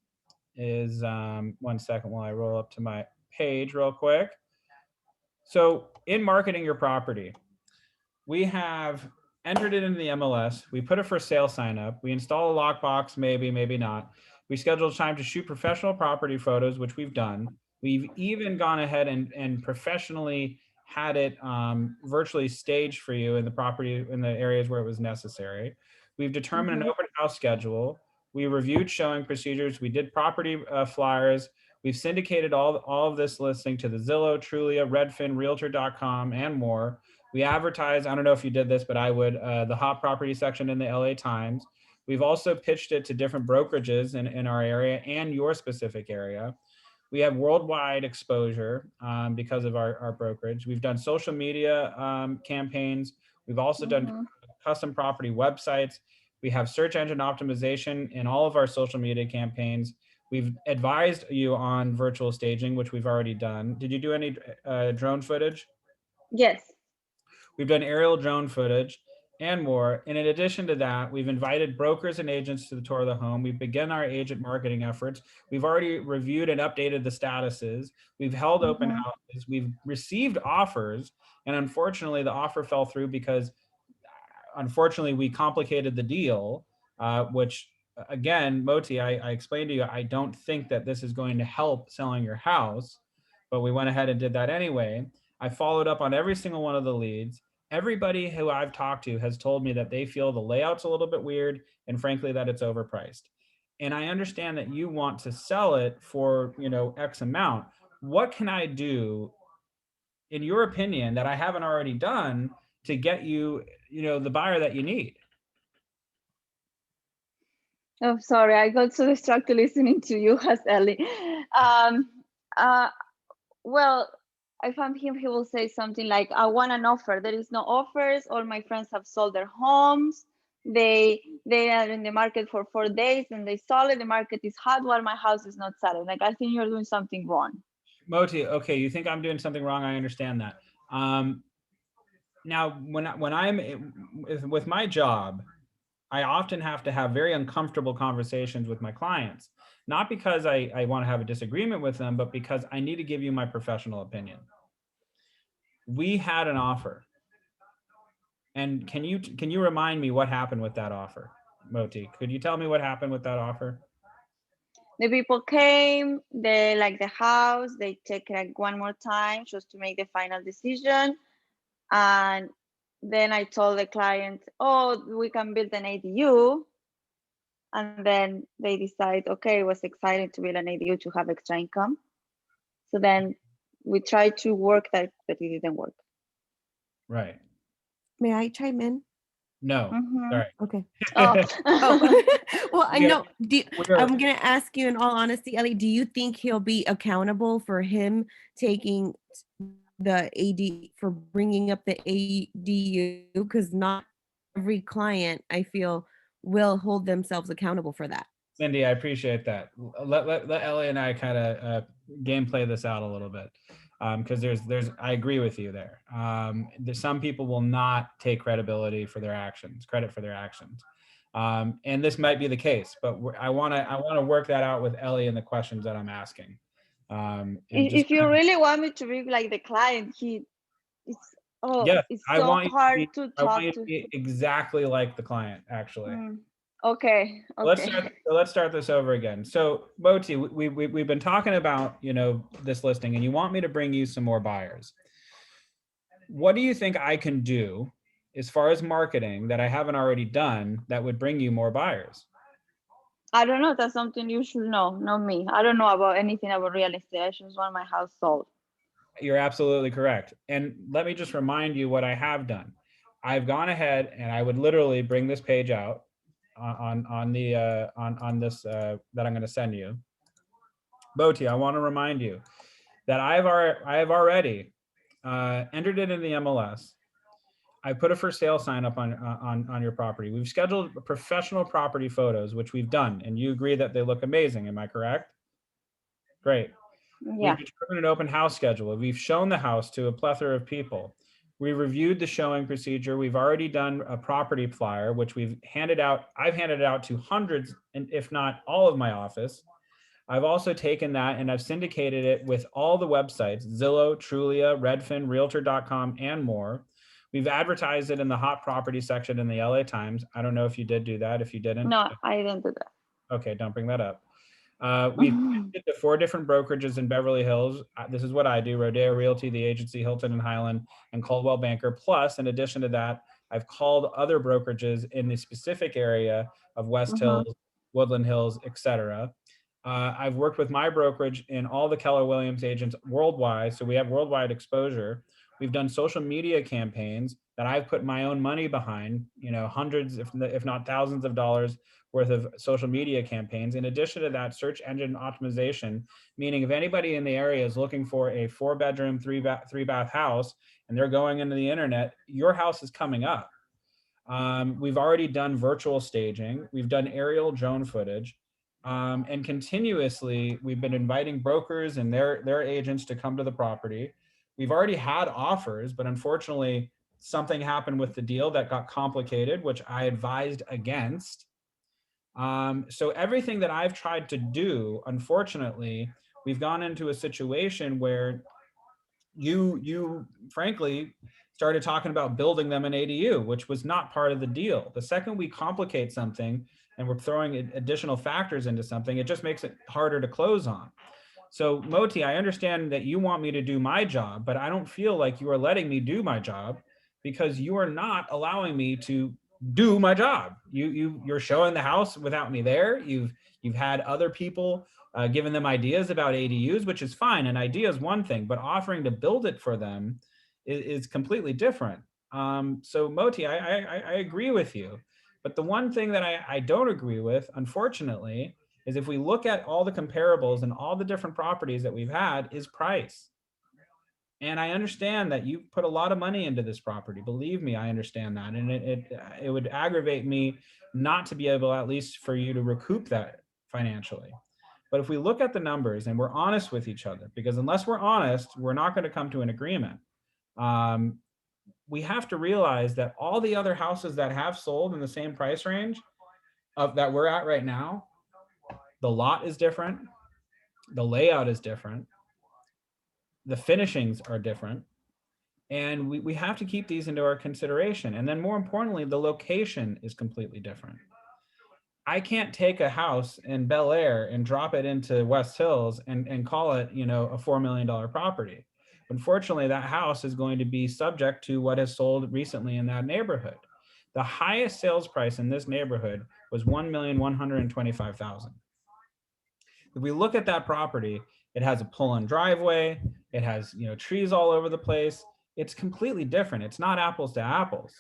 is 1 second while I roll up to my page real quick. So in marketing your property, we have entered it into the MLS. We put a for sale sign up. We install a lockbox, maybe, maybe not. We schedule time to shoot professional property photos, which we've done. We've even gone ahead and professionally had it virtually staged for you in the property, in the areas where it was necessary. We've determined an open house schedule. We reviewed showing procedures. We did property flyers. We've syndicated all of this listing to the Zillow, Trulia, Redfin, Realtor.com, and more. We advertise, I don't know if you did this, but I would, the hot property section in the LA Times. We've also pitched it to different brokerages in our area and your specific area. We have worldwide exposure because of our brokerage. We've done social media campaigns. We've also done custom property websites. We have search engine optimization in all of our social media campaigns. We've advised you on virtual staging, which we've already done. Did you do any drone footage? Yes. We've done aerial drone footage and more. And in addition to that, we've invited brokers and agents to the tour of the home. We've begun our agent marketing efforts. We've already reviewed and updated the statuses. We've held open houses. We've received offers. And unfortunately, the offer fell through because unfortunately we complicated the deal, which again, Moti, I explained to you, I don't think that this is going to help selling your house, but we went ahead and did that anyway. I followed up on every single one of the leads. Everybody who I've talked to has told me that they feel the layout's a little bit weird and frankly that it's overpriced. And I understand that you want to sell it for, X amount. What can I do, in your opinion, that I haven't already done to get you, the buyer that you need? Oh, sorry, I got so distracted listening to you, Haseli. Well, if I'm him, he will say something like, I want an offer. There is no offers. All my friends have sold their homes. They are in the market for 4 days and they sold it. The market is hot while my house is not selling. Like, I think you're doing something wrong. Moti, okay, you think I'm doing something wrong. I understand that. Now, when I'm with my job, I often have to have very uncomfortable conversations with my clients, not because I want to have a disagreement with them, but because I need to give you my professional opinion. We had an offer. And can you remind me what happened with that offer, Moti? Could you tell me what happened with that offer? The people came, they like the house, they check like one more time just to make the final decision. And then I told the client, oh, we can build an ADU. And then they decide, okay, it was exciting to build an ADU to have extra income. So then we tried to work that, but it didn't work. Right. May I chime in? No. Sorry. Okay. Oh. Well, I know. are- I'm going to ask you in all honesty, Ellie, do you think he'll be accountable for him taking the AD, for bringing up the ADU? Because not every client, I feel, will hold themselves accountable for that. Cindy, I appreciate that. Let Ellie and I kind of gameplay this out a little bit, because I agree with you there. Some people will not take credibility for their actions, credit for their actions, and this might be the case. But I want to work that out with Ellie and the questions that I'm asking. And just If you really want me to be like the client, it's yes, it's I so want you to hard be. to I want talk you to to. be exactly like the client, actually. Okay, okay. Let's start this over again. So Moti, we've been talking about, you know, this listing, and you want me to bring you some more buyers. What do you think I can do as far as marketing that I haven't already done that would bring you more buyers? I don't know. That's something you should know, not me. I don't know about anything about real estate. I just want my house sold. You're absolutely correct. And let me just remind you what I have done. I've gone ahead and I would literally bring this page out on this that I'm going to send you. Moti, I want to remind you that I have already entered it in the MLS. I put a for sale sign up on your property. We've scheduled professional property photos, which we've done, and you agree that they look amazing. Am I correct? Great. Yeah. We've determined an open house schedule. We've shown the house to a plethora of people. We reviewed the showing procedure. We've already done a property flyer, which we've handed out. I've handed it out to hundreds, and if not all of my office. I've also taken that and I've syndicated it with all the websites, Zillow, Trulia, Redfin, Realtor.com, and more. We've advertised it in the hot property section in the LA Times. I don't know if you did do that. If you didn't, No, I didn't do that. okay, don't bring that up. We've pitched it to 4 different brokerages in Beverly Hills. This is what I do: Rodeo Realty, the agency, Hilton and Highland, and Coldwell Banker. Plus, in addition to that, I've called other brokerages in the specific area of West Hills, Woodland Hills, etc. I've worked with my brokerage in all the Keller Williams agents worldwide, so we have worldwide exposure. We've done social media campaigns that I've put my own money behind, you know, hundreds, if not thousands of dollars worth of social media campaigns. In addition to that, search engine optimization, meaning if anybody in the area is looking for a 4-bedroom, 3-bath house and they're going into the internet, your house is coming up. We've already done virtual staging. We've done aerial drone footage. And continuously, we've been inviting brokers and their agents to come to the property. We've already had offers, but unfortunately, something happened with the deal that got complicated, which I advised against. So everything that I've tried to do, unfortunately, we've gone into a situation where you frankly started talking about building them an ADU, which was not part of the deal. The second we complicate something and we're throwing additional factors into something, it just makes it harder to close on. So Moti, I understand that you want me to do my job, but I don't feel like you are letting me do my job because you are not allowing me to do my job. You're showing the house without me there. You've had other people giving them ideas about ADUs, which is fine. An idea is one thing, but offering to build it for them is completely different. So Moti, I agree with you, but the one thing that I don't agree with, unfortunately, is if we look at all the comparables and all the different properties that we've had, is price. And I understand that you put a lot of money into this property. Believe me, I understand that. And it would aggravate me not to be able, at least for you to recoup that financially. But if we look at the numbers and we're honest with each other, because unless we're honest, we're not going to come to an agreement. We have to realize that all the other houses that have sold in the same price range of that we're at right now, the lot is different, the layout is different, the finishings are different, and we have to keep these into our consideration. And then more importantly, the location is completely different. I can't take a house in Bel Air and drop it into West Hills and call it, you know, a $4 million property. Unfortunately, that house is going to be subject to what has sold recently in that neighborhood. The highest sales price in this neighborhood was $1,125,000. If we look at that property, it has a pull-in driveway. It has, you know, trees all over the place. It's completely different. It's not apples to apples.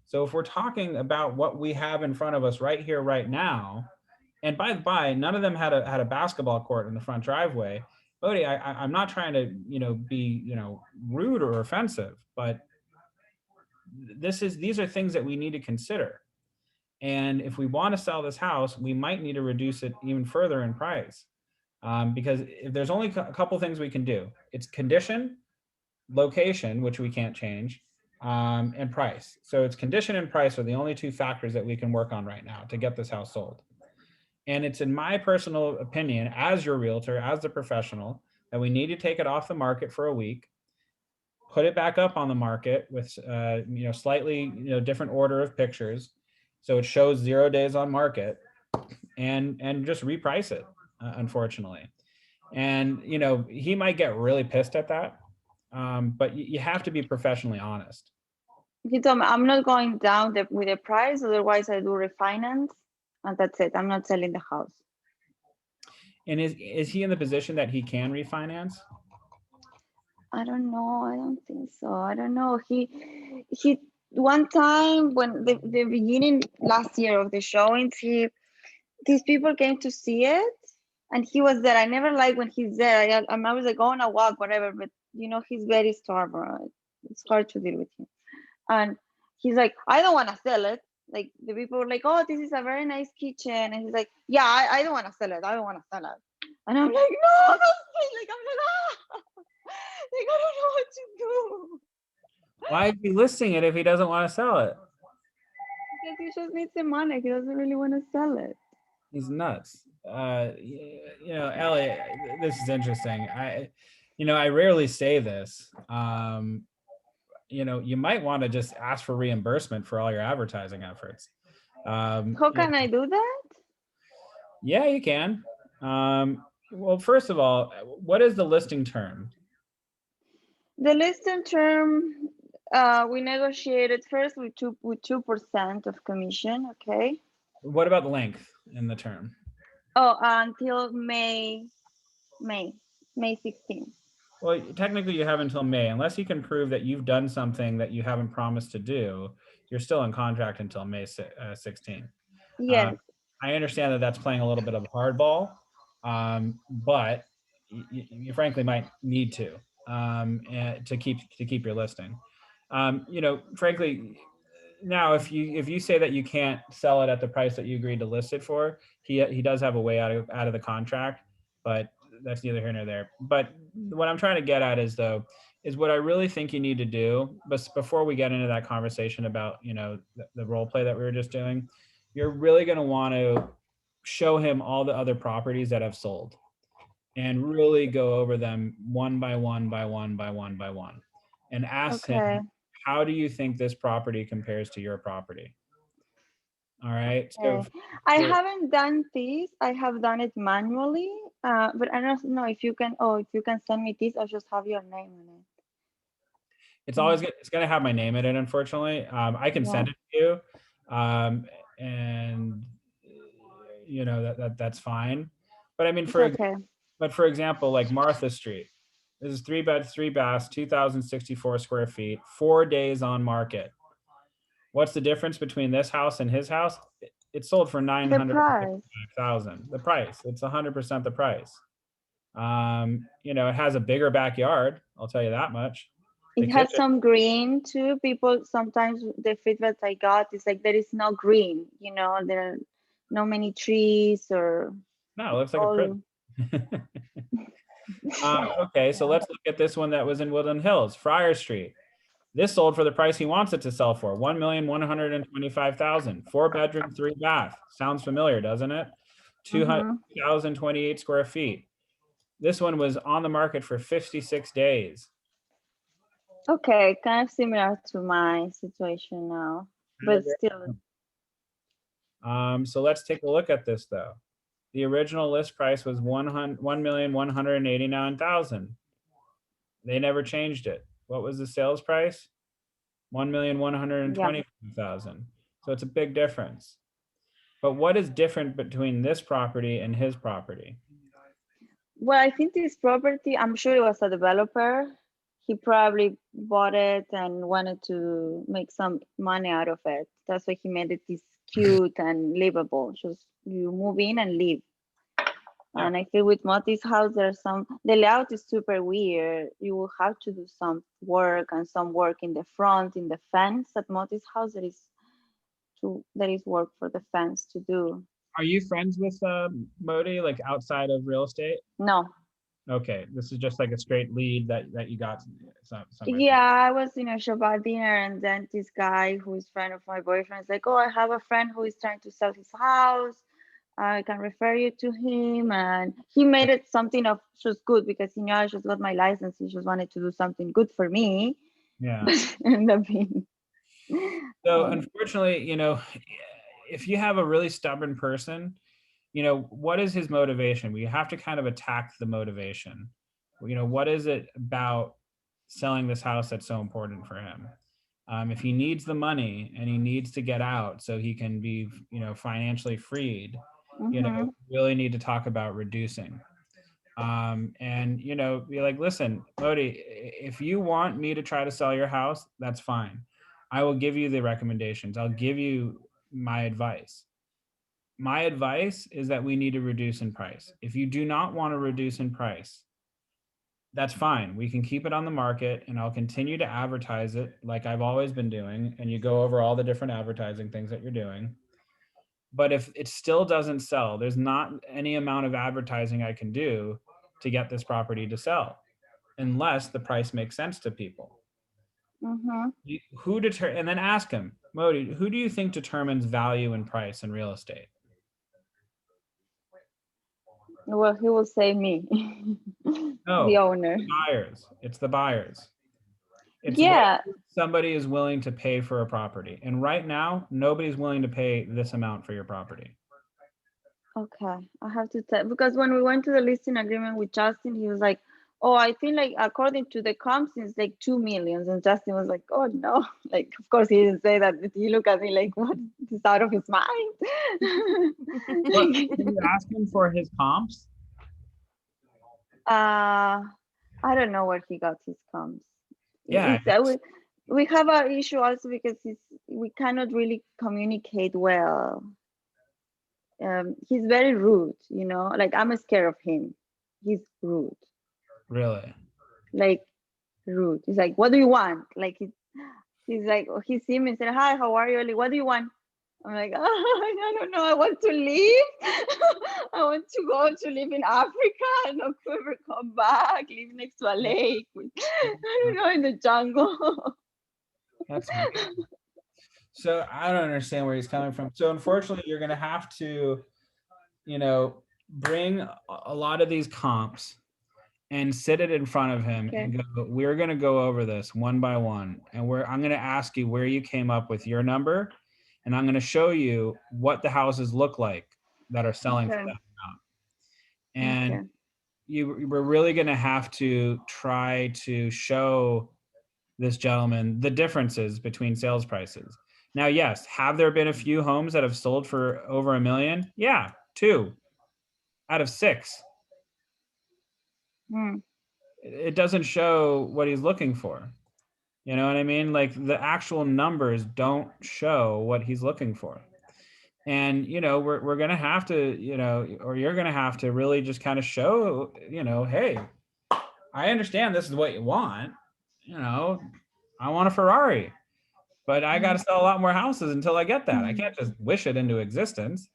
So if we're talking about what we have in front of us right here, right now, and by the by, none of them had a basketball court in the front driveway. Bodie, I'm not trying to, you know, be, you know, rude or offensive, but these are things that we need to consider. And if we want to sell this house, we might need to reduce it even further in price. Because if there's only a couple things we can do, it's condition, location, which we can't change, and price. So it's condition and price are the only two factors that we can work on right now to get this house sold. And it's in my personal opinion, as your realtor, as the professional, that we need to take it off the market for a week, put it back up on the market with slightly different order of pictures, so it shows 0 days on market, and just reprice it, unfortunately. And he might get really pissed at that, but you have to be professionally honest. He told me I'm not going down with the price, otherwise I do refinance, and that's it. I'm not selling the house. And is he in the position that he can refinance? I don't know. I don't think so. I don't know. He one time when the beginning last year of the showings, these people came to see it, and he was there. I never like when he's there. I was like, go on a walk, whatever. But he's very stubborn. It's hard to deal with him. And he's like, I don't want to sell it. Like the people were like, oh, this is a very nice kitchen, and he's like, yeah, I don't want to sell it. I don't want to sell it. And I'm like, no, don't say. Like I'm like, ah. Like I don't know what to do. Why is he listing it if he doesn't want to sell it? Because he just needs the money. He doesn't really want to sell it. He's nuts. Elliot, this is interesting. I rarely say this. You might want to just ask for reimbursement for all your advertising efforts. How can I do that? Yeah, you can. Well, first of all, what is the listing term? The listing term, we negotiated first with 2% of commission. Okay. What about length in the term? Oh, until May 16th. Well, technically you have until May, unless you can prove that you've done something that you haven't promised to do. You're still in contract until May 16th. Yes. I understand that that's playing a little bit of hardball, but you frankly might need to keep your listing. Frankly, now if you say that you can't sell it at the price that you agreed to list it for, he does have a way out of the contract, but that's neither here nor there. But what I'm trying to get at is what I really think you need to do, but before we get into that conversation about the role play that we were just doing, you're really going to want to show him all the other properties that have sold and really go over them one by one by one by one by one and ask him, how do you think this property compares to your property? All right. So I haven't done this. I have done it manually, but I don't know if you can. Oh, if you can send me this, I'll just have your name in it. It's always it's going to have my name in it. Unfortunately, I can send it to you, and that's fine. But I mean, for example, like Martha Street, this is 3 beds, 3 baths, 2,064 square feet, 4 days on market. What's the difference between this house and his house? It sold for $955,000. The price. It's 100% the price. It has a bigger backyard. I'll tell you that much. It has some green too. People sometimes the feedback I got is like there is no green. There are no many trees or. No, it looks like a prison. Okay, so let's look at this one that was in Woodland Hills, Friar Street. This sold for the price he wants it to sell for, $1,125,000. 4 bedroom, 3 bath. Sounds familiar, doesn't it? 2,028 square feet. This one was on the market for 56 days. Okay, kind of similar to my situation now, but still. So let's take a look at this though. The original list price was $1,189,000. They never changed it. What was the sales price? $1,120,000. So it's a big difference. But what is different between this property and his property? Well, I think this property, I'm sure it was a developer. He probably bought it and wanted to make some money out of it. That's why he made it this cute and livable. Just you move in and live. Yeah. And I feel with Moti's house, the layout is super weird. You will have to do some work in the front, in the fence at Moti's house. That is there is work for the fence to do. Are you friends with Modi, like outside of real estate? No. Okay, this is just like a straight lead that you got somewhere. Yeah, I was in a Shabbat dinner, and then this guy who is friend of my boyfriend is like, oh, I have a friend who is trying to sell his house. I can refer you to him. And he made it something of just good because he knew I just got my license. He just wanted to do something good for me. Yeah. But ended up being So unfortunately, you know, if you have a really stubborn person, you know, what is his motivation? We have to kind of attack the motivation. You know, what is it about selling this house that's so important for him? If he needs the money and he needs to get out so he can be, you know, financially freed, you know, we really need to talk about reducing. And, you know, be like, listen, Modi, if you want me to try to sell your house, that's fine. I will give you the recommendations. I'll give you my advice. My advice is that we need to reduce in price. If you do not want to reduce in price, that's fine. We can keep it on the market and I'll continue to advertise it like I've always been doing. And you go over all the different advertising things that you're doing. But if it still doesn't sell, there's not any amount of advertising I can do to get this property to sell, unless the price makes sense to people. And then ask him, Modi, who do you think determines value and price in real estate? Well, he will say me, No, the owner. buyers. It's the buyers. It's Yeah. what somebody is willing to pay for a property. And right now, nobody's willing to pay this amount for your property. Okay, I have to tell, because when we went to the listing agreement with Justin, he was like, oh, I think like according to the comps, it's like 2 million. And Justin was like, oh no, like, of course he didn't say that. He looked at me like, what, he's out of his mind. What, did you ask him for his comps? I don't know where he got his comps. Yeah. We have an issue also because we cannot really communicate well. He's very rude, you know, like I'm scared of him. He's rude. Really? Like rude. He's like, what do you want? Like he's like, he see me and said, hi, how are you? Like, what do you want? I'm like, oh, I don't know. I want to leave. I want to go to live in Africa and not ever come back, live next to a lake. I don't know, in the jungle. That's weird. So I don't understand where he's coming from. So unfortunately, you're going to have to, you know, bring a lot of these comps and sit it in front of him and go, we're going to go over this one by one. And I'm going to ask you where you came up with your number. And I'm going to show you what the houses look like that are selling for that amount. And we're really going to have to try to show this gentleman the differences between sales prices. Now, yes, have there been a few homes that have sold for over $1 million? Yeah, 2 out of 6. It doesn't show what he's looking for. You know what I mean? Like the actual numbers don't show what he's looking for. And, you know, we're going to have to, you know, or you're going to have to really just kind of show, you know, hey, I understand this is what you want. You know, I want a Ferrari, but I got to sell a lot more houses until I get that. I can't just wish it into existence.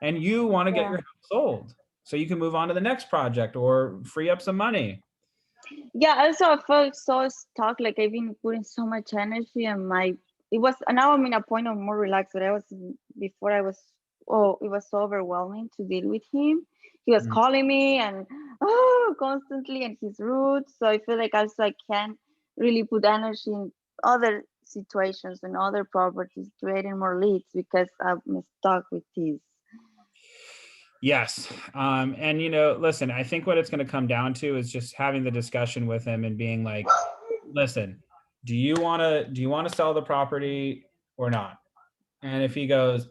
And you want to get your house sold so you can move on to the next project or free up some money. Yeah, also I felt so stuck, like I've been putting so much energy and now I'm in a point of more relaxed, but before it was so overwhelming to deal with him. He was calling me and constantly, and he's rude. So I feel like also I can't really put energy in other situations and other properties, creating more leads because I'm stuck with this. Yes. And, you know, listen, I think what it's going to come down to is just having the discussion with him and being like, listen, do you want to sell the property or not? And if he goes,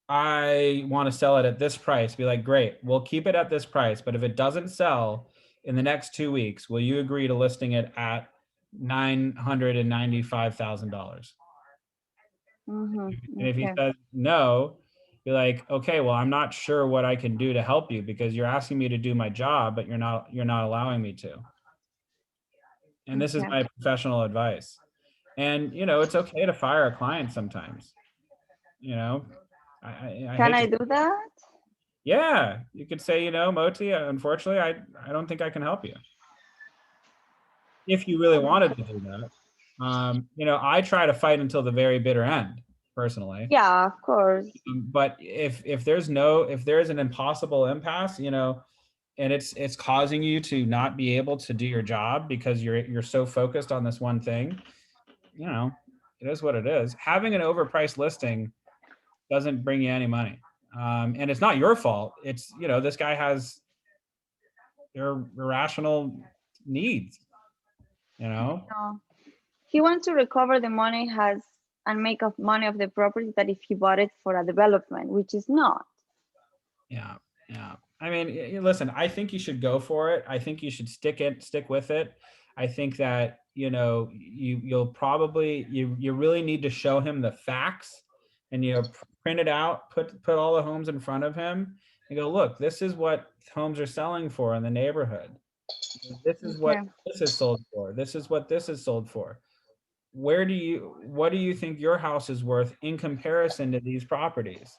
I want to sell it at this price, be like, great, we'll keep it at this price. But if it doesn't sell in the next 2 weeks, will you agree to listing it at $995,000? And if he says no, be like, okay, well, I'm not sure what I can do to help you because you're asking me to do my job, but you're not allowing me to. And this is my professional advice. And, you know, it's okay to fire a client sometimes. you know, I Can hate I to, do that? yeah, you could say, you know, Moti, unfortunately, I don't think I can help you. If you really wanted to do that. You know, I try to fight until the very bitter end, personally. Yeah, of course. But if there's an impossible impasse, you know, and it's causing you to not be able to do your job because you're so focused on this one thing, you know, it is what it is. Having an overpriced listing doesn't bring you any money. And it's not your fault. It's, you know, this guy has their irrational needs, you know? No. He wants to recover the money has and make of money of the property that if he bought it for a development, which is not. Yeah, yeah. I mean, listen, I think you should go for it. I think you should stick with it. I think that, you know, you'll probably you really need to show him the facts, and, you know, print it out, put all the homes in front of him and go, look, this is what homes are selling for in the neighborhood. This is what Okay. this is sold for. This is what this is sold for. What do you think your house is worth in comparison to these properties?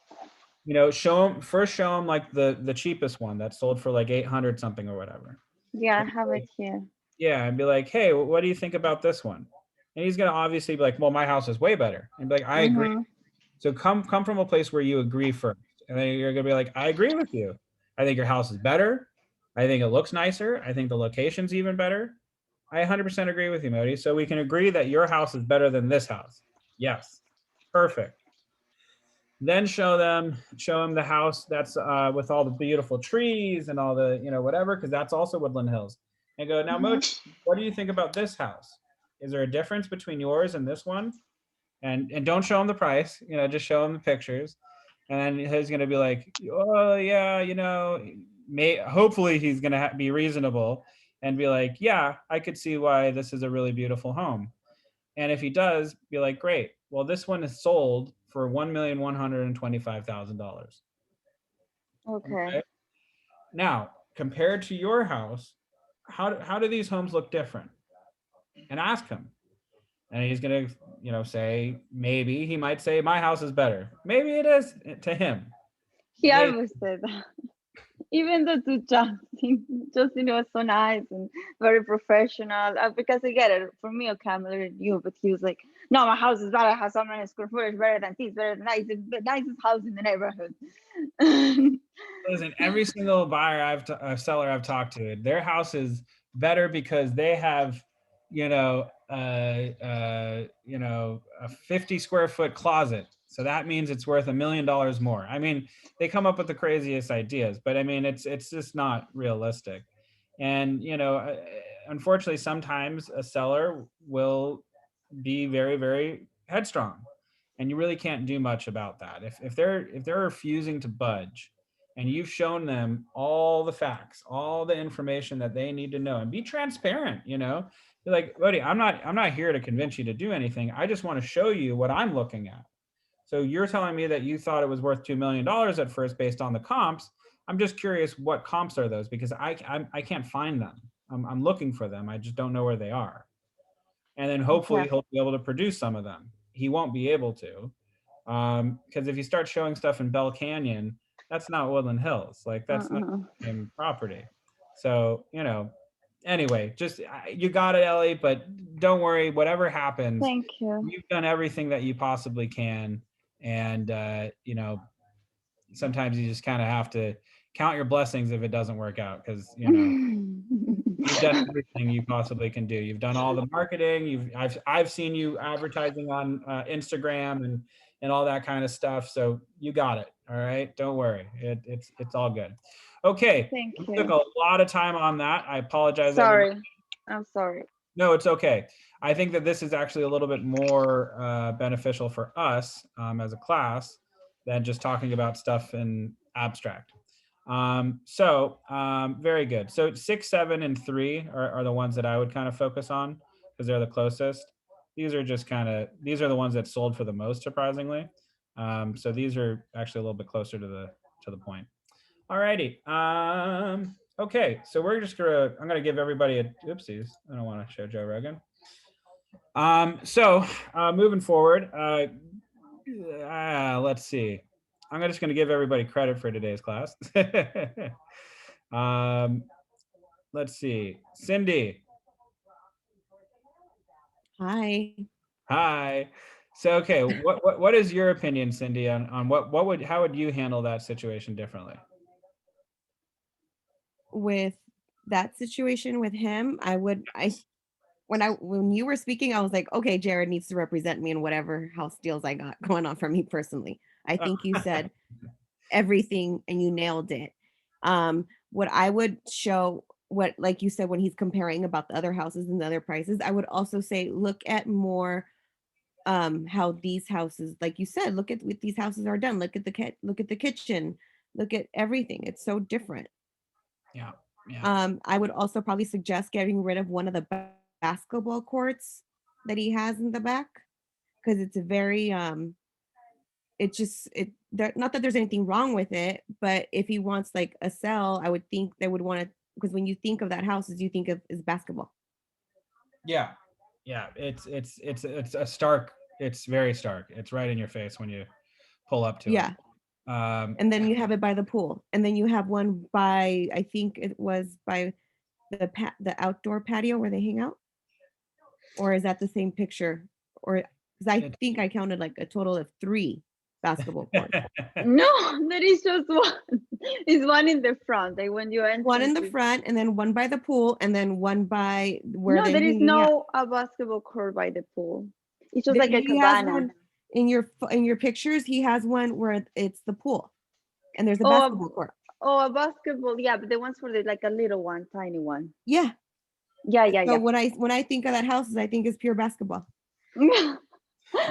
You know, show them like the cheapest one that sold for like 800 something or whatever. Yeah, I have it here. Yeah, and be like, hey, what do you think about this one? And he's gonna obviously be like, well, my house is way better. And be like, I agree. Mhm. So come from a place where you agree first, and then you're gonna be like, I agree with you. I think your house is better. I think it looks nicer. I think the location's even better. I 100% agree with you, Modi. So we can agree that your house is better than this house. Yes, perfect. Then show them the house that's with all the beautiful trees and all the, you know, whatever, because that's also Woodland Hills. And go, now, Mo, what do you think about this house? Is there a difference between yours and this one? And don't show him the price, you know, just show him the pictures. And then he's gonna be like, oh yeah, you know, hopefully he's gonna be reasonable and be like, yeah, I could see why this is a really beautiful home. And if he does, be like, great. Well, this one is sold for $1,125,000. Okay. Okay. Now, compared to your house, how do these homes look different? And ask him. And he's gonna, you know, say maybe he might say my house is better. Maybe it is to him. He Maybe. always said that. Even though to Justin was so nice and very professional. Because I get it. For me, okay, I'm better than you, but he was like, no, my house is better. I have so many square footage, better than this, better than that. It's the nicest house in the neighborhood. Listen, every single seller I've talked to, their house is better because they have, you know, a 50 square foot closet. So that means it's worth $1 million more. I mean, they come up with the craziest ideas, but I mean, it's just not realistic. And, you know, unfortunately, sometimes a seller will be very, very headstrong, and you really can't do much about that. If they're refusing to budge, and you've shown them all the facts, all the information that they need to know, and be transparent, you know, be like, buddy, I'm not here to convince you to do anything. I just want to show you what I'm looking at. So you're telling me that you thought it was worth $2 million at first based on the comps. I'm just curious, what comps are those? Because I can't find them. I'm looking for them. I just don't know where they are. And then hopefully Okay. he'll be able to produce some of them. He won't be able to, because if you start showing stuff in Bell Canyon, that's not Woodland Hills. Like that's not the same property. So, you know, anyway, just you got it, Ellie, but don't worry, whatever happens, Thank you. you've done everything that you possibly can. And, you know, sometimes you just kind of have to count your blessings if it doesn't work out, because, you know, you've done everything you possibly can do. You've done all the marketing. I've seen you advertising on Instagram and all that kind of stuff. So you got it. All right. Don't worry. It's all good. Okay. Thank We you. took a lot of time on that. I apologize. Sorry. Everybody. I'm sorry. No, it's okay. I think that this is actually a little bit more beneficial for us as a class than just talking about stuff in abstract. Very good. So 6, 7, and 3 are the ones that I would kind of focus on because they're the closest. These are the ones that sold for the most, surprisingly. So these are actually a little bit closer to the point. All righty. Okay, so I'm gonna give everybody oopsies. I don't want to show Joe Rogan. Moving forward, Let's see. I'm just going to give everybody credit for today's class. Let's see. Cindy. Hi. Hi. So, okay, what is your opinion, Cindy, on how would you handle that situation differently? With that situation with him, when you were speaking, I was like, okay, Jared needs to represent me in whatever house deals I got going on for me personally. I think you said everything and you nailed it. What I would show, what like you said when he's comparing about the other houses and the other prices, I would also say look at more how these houses, like you said, look at what these houses are done. Look at the kitchen, look at everything. It's so different. Yeah. Yeah. I would also probably suggest getting rid of one of the basketball courts that he has in the back because it's a very not that there's anything wrong with it, but if he wants like a cell, I would think they would want to, because when you think of that house, you think of is basketball. Yeah. Yeah. It's a stark, it's very stark. It's right in your face when you pull up to Yeah. it. And then you have it by the pool, and then you have one by, I think it was by the outdoor patio where they hang out, or is that the same picture? Or because I think I counted like a total of 3 basketball courts. No, there is just one. It's one in the front, like when you enter. One in the front, and then one by the pool, and then one by where No, they're there is hanging out. no a basketball court by the pool. It's just like a He has cabana. one in your pictures. He has one where it's the pool, and there's a Oh, basketball court. Oh, a basketball, yeah, but the ones for the like a little one, tiny one. Yeah. Yeah, yeah, So yeah. when I think of that house, I think it's pure basketball.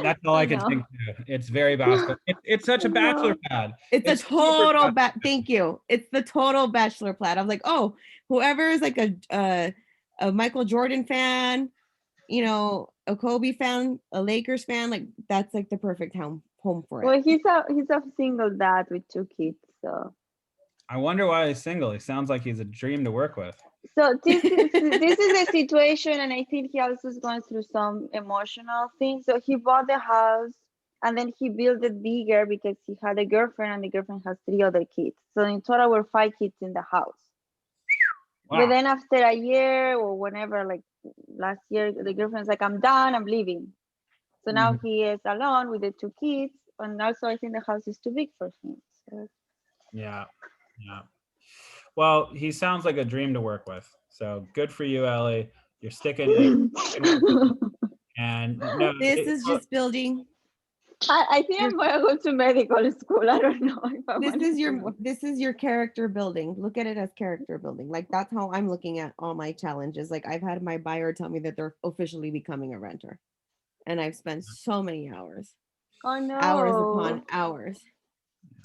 That's all I can know. think too. It's very basketball. It's such a bachelor pad. It's a super total basketball. thank you. It's the total bachelor pad. I'm like, oh, whoever is like a Michael Jordan fan, a Kobe fan, a Lakers fan, like that's like the perfect home for it. Well, he's a single dad with 2 kids, so. I wonder why he's single. He sounds like he's a dream to work with. So this is a situation, and I think he also is going through some emotional things. So he bought the house, and then he built it bigger because he had a girlfriend, and the girlfriend has 3 other kids. So in total, we're 5 kids in the house. Wow. But then after a year or whenever, like last year, the girlfriend's like, I'm done, I'm leaving. So now he is alone with the 2 kids, and also I think the house is too big for him. So. Yeah, yeah. Well, he sounds like a dream to work with. So good for you, Ellie. You're sticking and no, This is just building. I think I'm gonna go to medical school. I don't know if I want to. This is your character building. Look at it as character building. Like that's how I'm looking at all my challenges. Like I've had my buyer tell me that they're officially becoming a renter, and I've spent so many hours, Oh no, hours upon hours,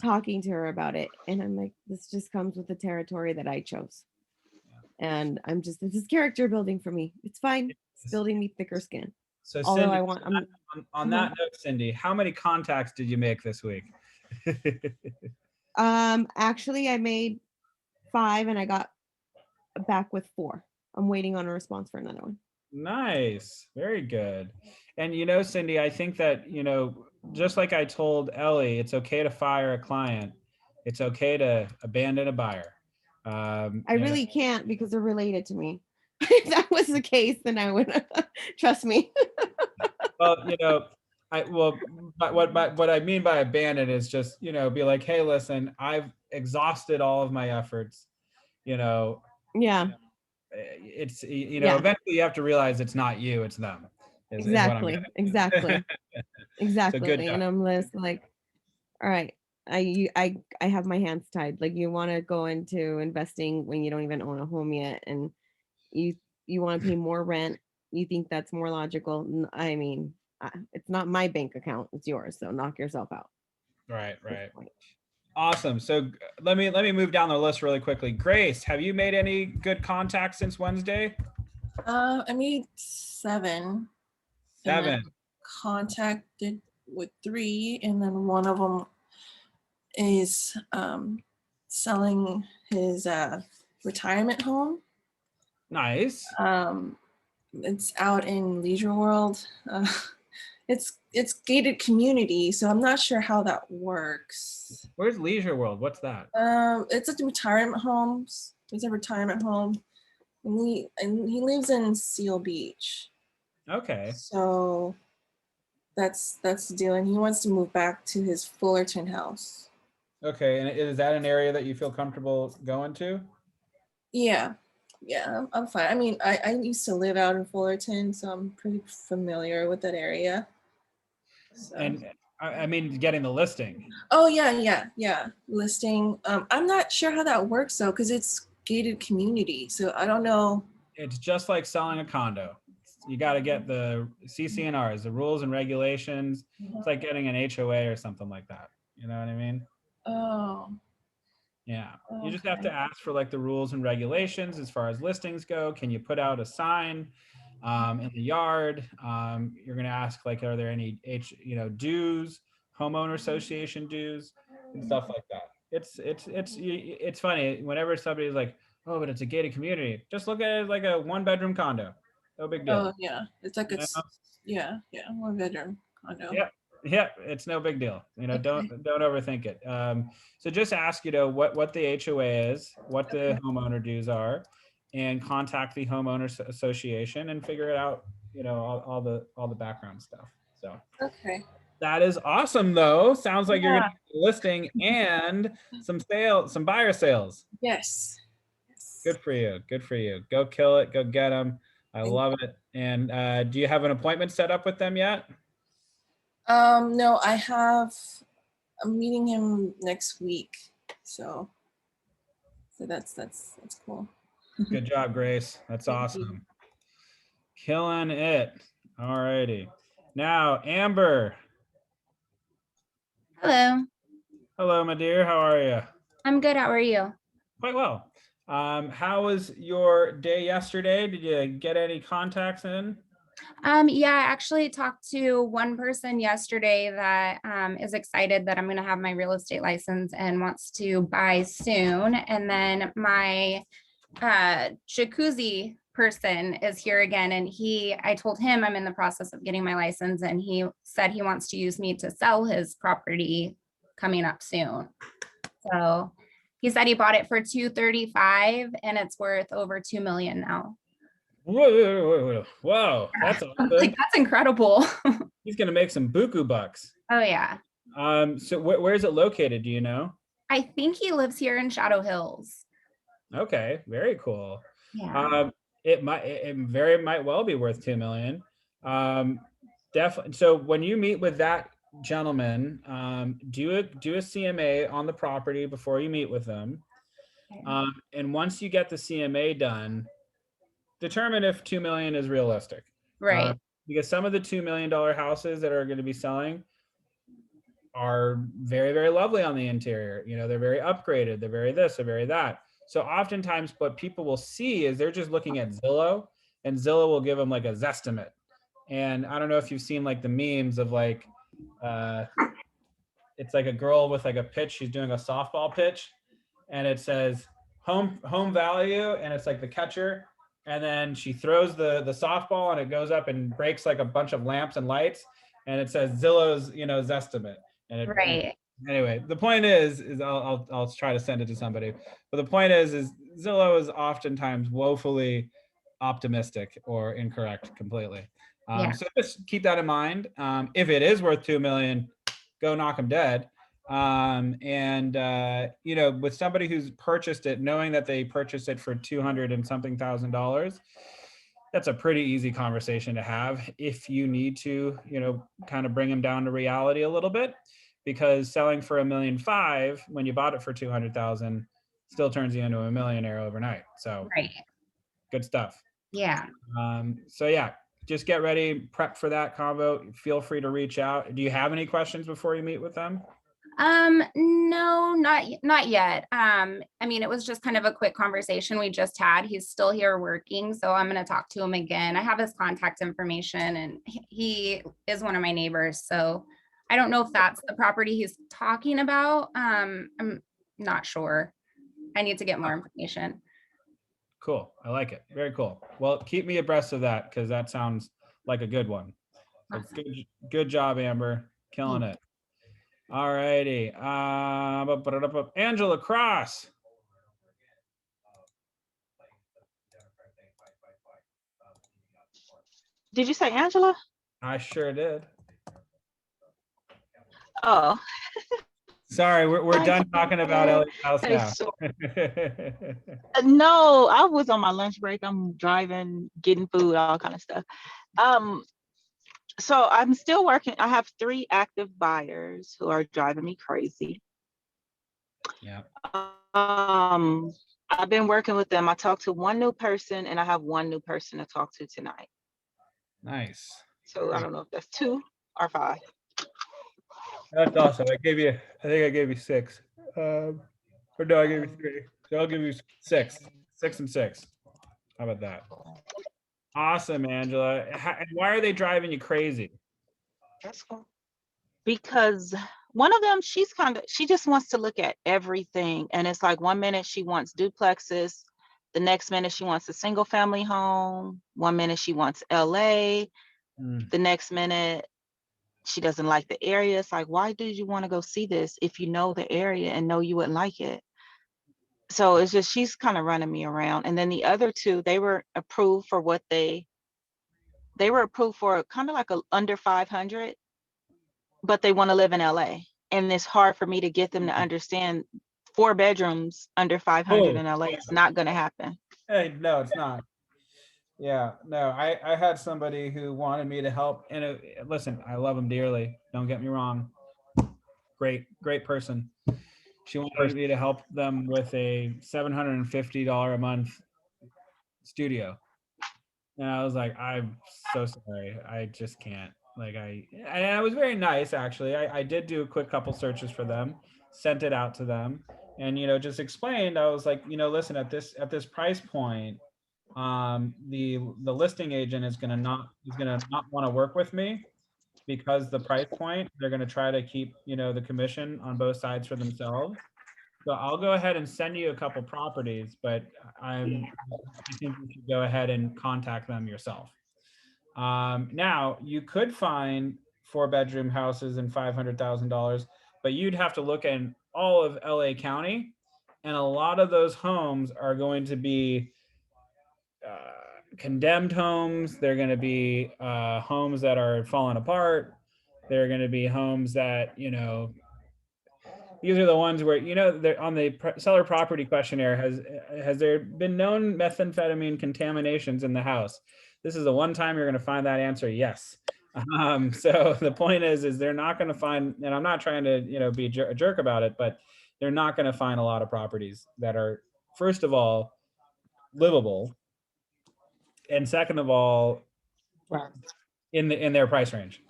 talking to her about it, and I'm like, this just comes with the territory that I chose, and this is character building for me. It's fine. It's building me thicker skin. So Although Cindy, I want, on that note, Cindy, how many contacts did you make this week? Actually, I made 5, and I got back with 4. I'm waiting on a response for another one. Nice. Very good. And Cindy, I think that, just like I told Ellie, it's okay to fire a client. It's okay to abandon a buyer. I really can't because they're related to me. If that was the case, then I would trust me. Well, what I mean by abandon is just, be like, hey, listen, I've exhausted all of my efforts. Yeah. It's eventually you have to realize it's not you, it's them. Exactly. Exactly. So good job. And I'm just like, all right, I have my hands tied. Like you want to go into investing when you don't even own a home yet, and you want to pay more rent. You think that's more logical. I mean, it's not my bank account, it's yours, so knock yourself out. Right. Awesome. So let me move down the list really quickly. Grace, have you made any good contacts since Wednesday? I made 7. 7. Contacted with 3, and then one of them is selling his retirement home. Nice. It's out in Leisure World. it's gated community, so I'm not sure how that works. Where's Leisure World? What's that? It's a retirement homes. It's a retirement home, and he lives in Seal Beach. Okay. So that's the deal, and he wants to move back to his Fullerton house. Okay, and is that an area that you feel comfortable going to? Yeah, I'm fine. I mean, I used to live out in Fullerton, so I'm pretty familiar with that area. So. And I mean, getting the listing. Oh yeah. Listing. I'm not sure how that works though, because it's gated community. So I don't know. It's just like selling a condo. You got to get the CC&Rs, the rules and regulations. It's like getting an HOA or something like that. You know what I mean? Oh. Yeah. You just have Okay. to ask for like the rules and regulations as far as listings go. Can you put out a sign in the yard? You're going to ask like, are there any dues, homeowner association dues, and stuff like that. It's funny whenever somebody's like, oh, but it's a gated community. Just look at it as like a 1-bedroom condo. No big deal. Oh yeah, it's like it's yeah 1-bedroom condo. Yeah, it's no big deal. Okay. Don't overthink it. So just ask, what the HOA is, what the homeowner dues are, and contact the homeowners association and figure it out. All the background stuff. So Okay. that is awesome, though. Sounds like you're gonna get a listing and some buyer sales. Yes. Good for you. Good for you. Go kill it. Go get them. I love it. And do you have an appointment set up with them yet? No, I'm meeting him next week. So that's cool. Good job, Grace. That's awesome. Killing it. All righty. Now, Amber. Hello. Hello, my dear. How are you? I'm good. How are you? Quite well. How was your day yesterday? Did you get any contacts in? Yeah, I actually talked to one person yesterday that is excited that I'm going to have my real estate license and wants to buy soon. And then my jacuzzi person is here again, and I told him I'm in the process of getting my license, and he said he wants to use me to sell his property coming up soon. So he said he bought it for $235 and it's worth over $2 million now. Whoa, that's awesome. Like, that's incredible. He's gonna make some buku bucks. Oh yeah. So where is it located? Do you know? I think he lives here in Shadow Hills. Okay, very cool. Yeah. It very might well be worth $2 million. Definitely. So when you meet with that gentleman, do a CMA on the property before you meet with them. And once you get the CMA done, determine if $2 million is realistic. Right. Because some of the $2 million houses that are going to be selling are very, very lovely on the interior. They're very upgraded. They're very this, they're very that. So oftentimes what people will see is they're just looking at Zillow, and Zillow will give them like a Zestimate. And I don't know if you've seen like the memes of like, it's like a girl with like a pitch. She's doing a softball pitch, and it says home value, and it's like the catcher. And then she throws the softball, and it goes up and breaks like a bunch of lamps and lights. And it says Zillow's, Zestimate. And Right. Anyway, the point is I'll try to send it to somebody. But the point is Zillow is oftentimes woefully optimistic or incorrect completely. So just keep that in mind. If it is worth $2 million, go knock them dead. With somebody who's purchased it, knowing that they purchased it for $200 and something thousand, that's a pretty easy conversation to have if you need to, kind of bring them down to reality a little bit, because selling for $1.5 million when you bought it for 200,000 still turns you into a millionaire overnight. So Right. Good stuff. Yeah. So yeah, just get ready, prep for that convo. Feel free to reach out. Do you have any questions before you meet with them? No, not yet. I mean, it was just kind of a quick conversation we just had. He's still here working, so I'm going to talk to him again. I have his contact information, and he is one of my neighbors. So I don't know if that's the property he's talking about. I'm not sure. I need to get more information. Cool. I like it. Very cool. Well, keep me abreast of that, because that sounds like a good one. That's good job, Amber. Killing it. All righty. Angela Cross. Did you say Angela? I sure did. Oh, Sorry, we're done talking about Ellie's house hey, now. no, I was on my lunch break. I'm driving, getting food, all kind of stuff. So I'm still working. I have 3 active buyers who are driving me crazy. Yeah. I've been working with them. I talked to 1 new person and I have 1 new person to talk to tonight. Nice. So Great. I don't know if that's 2 or 5. That's awesome. I think I gave you 6. Or no, I gave you 3. So I'll give you 6. 6 and 6. How about that? Awesome, Angela. And why are they driving you crazy? That's cool. Because one of them, she just wants to look at everything. And it's like 1 minute she wants duplexes. The next minute she wants a single family home. 1 minute she wants LA. The next minute she doesn't like the area. It's like, why did you want to go see this if you know the area and know you wouldn't like it? So it's just, she's kind of running me around. And then the other 2, they were approved for what they were approved for kind of like a under 500, but they want to live in LA. And it's hard for me to get them to understand 4 bedrooms under 500 in LA. It's not going to happen. Hey, no, it's not. Yeah, no, I had somebody who wanted me to help. And listen, I love him dearly. Don't get me wrong. Great person. She wanted me to help them with a $750 a month studio. And I was like, I'm so sorry. I just can't. Like I was very nice actually. I did do a quick couple searches for them, sent it out to them, and just explained. I was like, listen, at this price point, the listing agent is gonna not want to work with me because the price point, they're gonna try to keep the commission on both sides for themselves. So I'll go ahead and send you a couple properties, but I think you should go ahead and contact them yourself. Now you could find 4-bedroom houses and $500,000, but you'd have to look in all of LA County, and a lot of those homes are going to be condemned homes. They're going to be homes that are falling apart. They're going to be homes that these are the ones where they're on the seller property questionnaire. Has there been known methamphetamine contaminations in the house? This is the one time you're going to find that answer. Yes. So the point is they're not going to find, and I'm not trying to be a jerk about it, but they're not going to find a lot of properties that are, first of all, livable, and second of all, in their price range.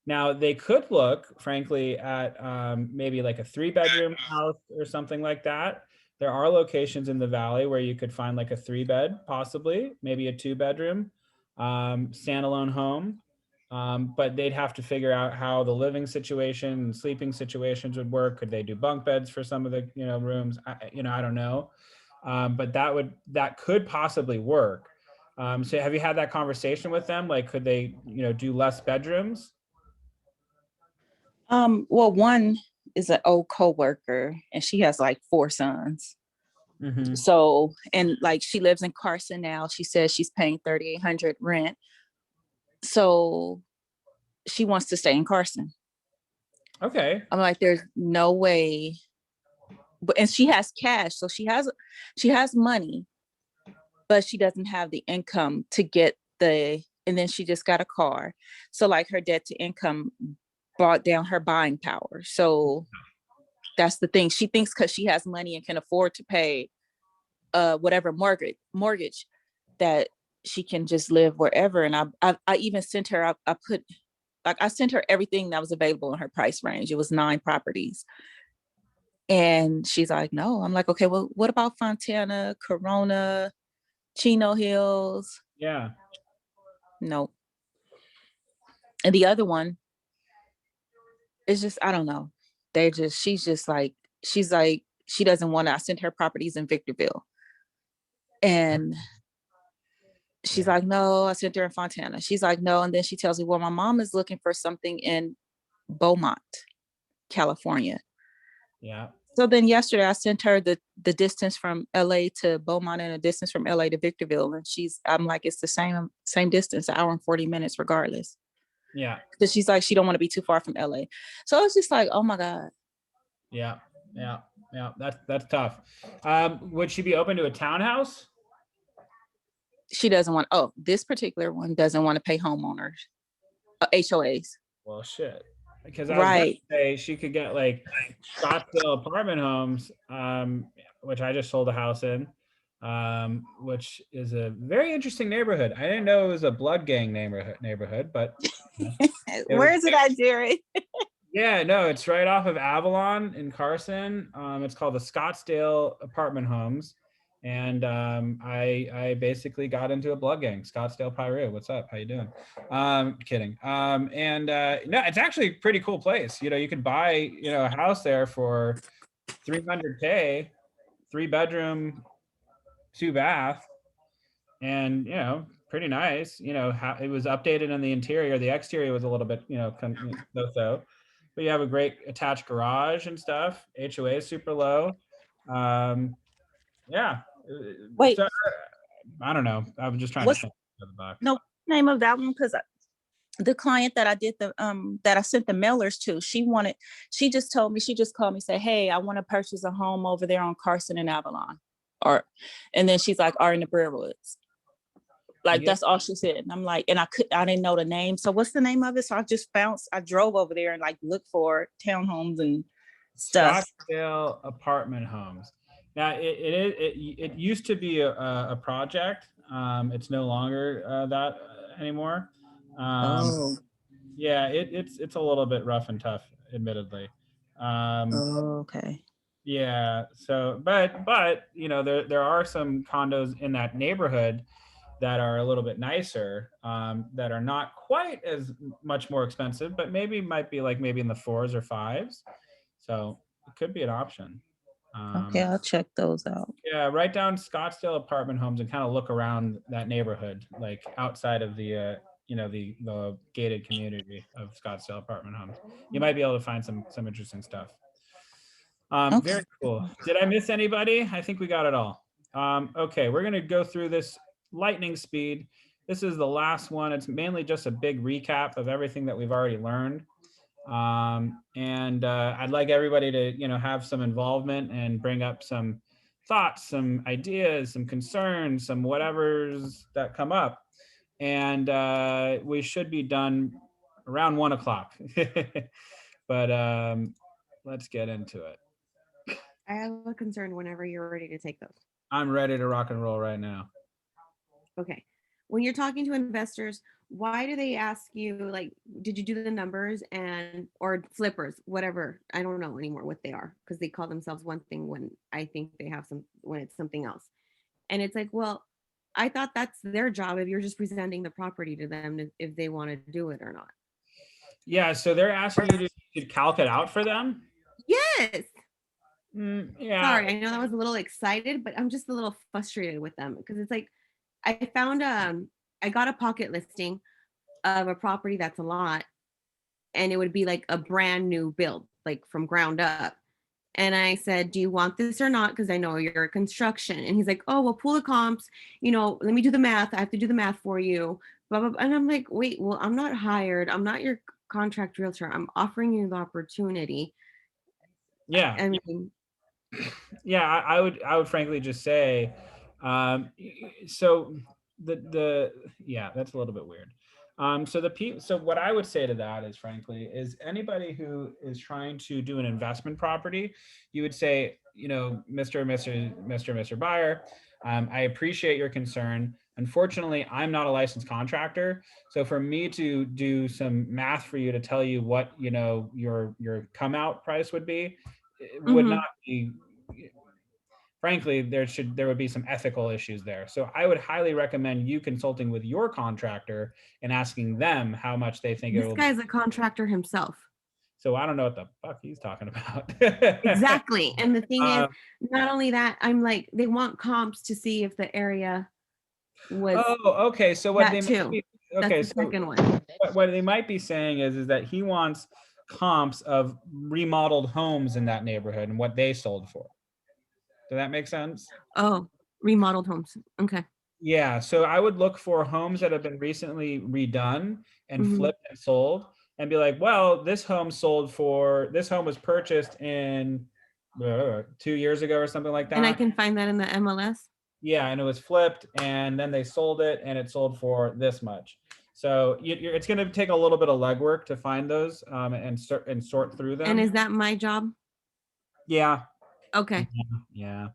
Now they could look, frankly, at maybe like a 3-bedroom house or something like that. There are locations in the valley where you could find like a 3-bed, possibly, maybe a 2-bedroom standalone home. But they'd have to figure out how the living situation and sleeping situations would work. Could they do bunk beds for some of the rooms? I don't know. But that could possibly work. So have you had that conversation with them? Like, could they do less bedrooms? Well, one is an old coworker and she has like 4 sons. Mm-hmm. So, and like she lives in Carson now. She says she's paying $3,800 rent. So she wants to stay in Carson. Okay. I'm like, there's no way. But and she has cash, so she has money, but she doesn't have the income to get and then she just got a car. So like her debt to income brought down her buying power. So that's the thing. She thinks because she has money and can afford to pay whatever mortgage that she can just live wherever. And I even sent her, I sent her everything that was available in her price range. It was 9 properties. And she's like, no. I'm like, okay, well, what about Fontana, Corona, Chino Hills? Yeah. No. And the other one is just, I don't know. She's like, she doesn't want to. I sent her properties in Victorville. And She's Yeah. like, no, I sent her in Fontana. She's like, no. And then she tells me, well, my mom is looking for something in Beaumont, California. Yeah. So then yesterday I sent her the distance from LA to Beaumont and a distance from LA to Victorville. And I'm like, it's the same distance, an hour and 40 minutes regardless. Yeah. Because she's like, she don't want to be too far from LA. So it's just like, oh my God. Yeah. Yeah. Yeah. That's tough. Would she be open to a townhouse? She doesn't want, this particular one doesn't want to pay homeowners, HOAs. Well, shit. Because I was going to say she could get like Scottsdale apartment homes, which I just sold a house in, which is a very interesting neighborhood. I didn't know it was a blood gang neighborhood, but where is it at, Jared? Yeah, no, it's right off of Avalon in Carson. It's called the Scottsdale apartment homes. And I basically got into a blood gang, Scottsdale Pyru. What's up? How you doing? Kidding. No, it's actually a pretty cool place. You know, you could buy, a house there for $300K, 3-bedroom, 2-bath, and pretty nice. It was updated on the interior. The exterior was a little bit, so. But you have a great attached garage and stuff. HOA is super low. Yeah. Wait. So, I don't know. I'm just trying to think of the box. No name of that one, because the client that I did that I sent the mailers to, she just called me, say, hey, I want to purchase a home over there on Carson and Avalon. And then she's like, in the Brerwoods. Like, that's all she said. And I'm like, and I didn't know the name. So what's the name of it? So I drove over there and like looked for townhomes and stuff. Scottsdale apartment homes. Now it used to be a project. It's no longer that anymore. Yeah, it's a little bit rough and tough, admittedly. Okay. Yeah. So, but there are some condos in that neighborhood that are a little bit nicer, that are not quite as much more expensive, but might be like maybe in the 4s or 5s. So it could be an option. Okay, I'll check those out. Yeah, write down Scottsdale apartment homes and kind of look around that neighborhood, like outside of the the gated community of Scottsdale apartment homes. You might be able to find some interesting stuff. Okay. Very cool. Did I miss anybody? I think we got it all. Okay, we're gonna go through this lightning speed. This is the last one. It's mainly just a big recap of everything that we've already learned. I'd like everybody to, have some involvement and bring up some thoughts, some ideas, some concerns, some whatevers that come up. And we should be done around 1 o'clock. But let's get into it. I have a concern whenever you're ready to take those. I'm ready to rock and roll right now. Okay. When you're talking to investors, why do they ask you, like, did you do the numbers or flippers, whatever? I don't know anymore what they are, because they call themselves one thing when I think they have when it's something else. And it's like, well, I thought that's their job if you're just presenting the property to them if they want to do it or not. Yeah, so they're asking you to calc it out for them? Yes. Yeah. Sorry, I know that was a little excited, but I'm just a little frustrated with them because it's like, I found I got a pocket listing of a property that's a lot, and it would be like a brand new build, like from ground up. And I said, do you want this or not? Because I know you're a construction. And he's like, oh, well, pull the comps, let me do the math. I have to do the math for you. Blah, blah, blah. And I'm like, wait, well, I'm not hired. I'm not your contract realtor. I'm offering you the opportunity. Yeah. I mean, yeah, I would frankly just say, so yeah, that's a little bit weird. So what I would say to that is, frankly, is anybody who is trying to do an investment property, you would say, Mr. Buyer, I appreciate your concern. Unfortunately, I'm not a licensed contractor. So for me to do some math for you to tell you what, your come out price would be, it would not be, frankly, there would be some ethical issues there. So I would highly recommend you consulting with your contractor and asking them how much they think this guy's a contractor himself. So I don't know what the fuck he's talking about. Exactly. And the thing is, not only that, I'm like, they want comps to see if the area was Oh, okay. So what that they too. might be, That's okay, the so second one. what they might be saying is that he wants comps of remodeled homes in that neighborhood and what they sold for. Does that make sense? Oh, remodeled homes. Okay. Yeah, so I would look for homes that have been recently redone and Mhm. flipped and sold and be like, well, this home was purchased in 2 years ago or something like And I that. can find that in the MLS. Yeah, and it was flipped and then they sold it and it sold for this much. So it's going to take a little bit of legwork to find those and sort through them. And is that my job? Yeah. Okay. Yeah.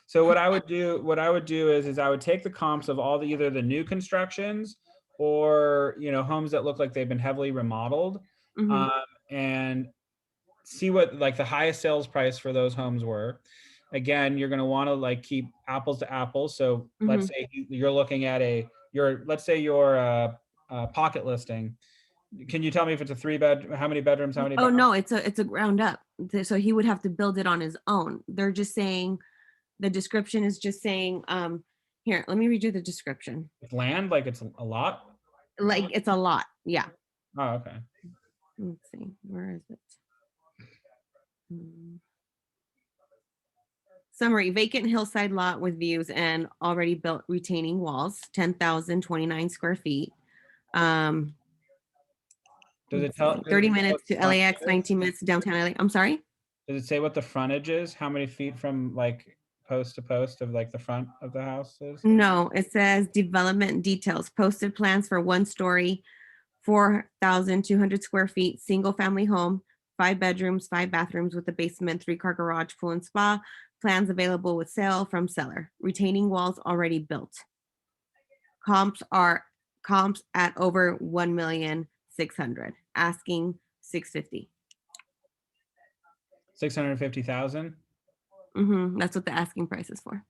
So what I would do is I would take the comps of all either the new constructions or homes that look like they've been heavily remodeled, Mhm. and see what like the highest sales price for those homes were. Again, you're going to want to like keep apples to apples. So let's say you're looking at let's say your pocket listing. Can you tell me if it's a 3-bed, how many bedrooms, how many Oh bathrooms? no, it's a ground up. So he would have to build it on his own. They're just saying the description is just saying, here, let me read you the description. It's land, like it's a lot. Like it's a lot. Yeah. Oh, okay. Let's see. Where is it? Summary: vacant hillside lot with views and already built retaining walls, 10,029 square feet. Does it tell? 30 minutes to what the frontage LAX, is? 19 minutes to downtown LA. I'm sorry? Does it say what the frontage is? How many feet from like post to post of like the front of the house is? No, it says development details, posted plans for 1-story, 4,200 square feet, single family home, 5 bedrooms, 5 bathrooms with a basement, 3-car garage, pool and spa. Plans available with sale from seller. Retaining walls already built. Comps at over 1,600,000. Asking 650. 650,000. That's what the asking price is for.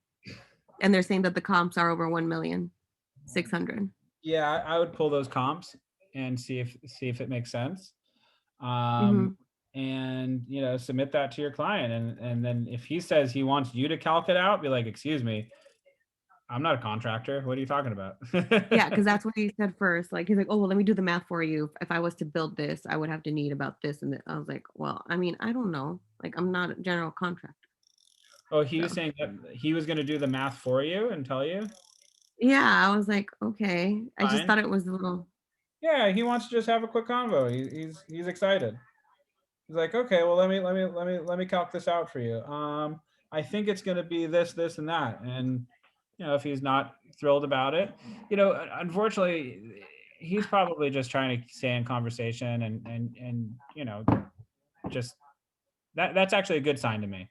And they're saying that the comps are over 1,600,000. Yeah, I would pull those comps and see if it makes sense. And submit that to your client, and then if he says he wants you to calc it out, be like, excuse me, I'm not a contractor. What are you talking about? Yeah, because that's what he said first. Like he's like, oh well, let me do the math for you. If I was to build this, I would have to need about this and that. I was like, well, I mean, I don't know. Like I'm not a general contractor. Oh, he was saying that he was going to do the math for you and tell you. Yeah, I was like, okay. I just Fine. thought it was a little. Yeah, he wants to just have a quick convo. He's excited. He's like, okay, well, let me calc this out for you. I think it's going to be this, and that. And if he's not thrilled about it, unfortunately, he's probably just trying to stay in conversation and just that's actually a good sign to me.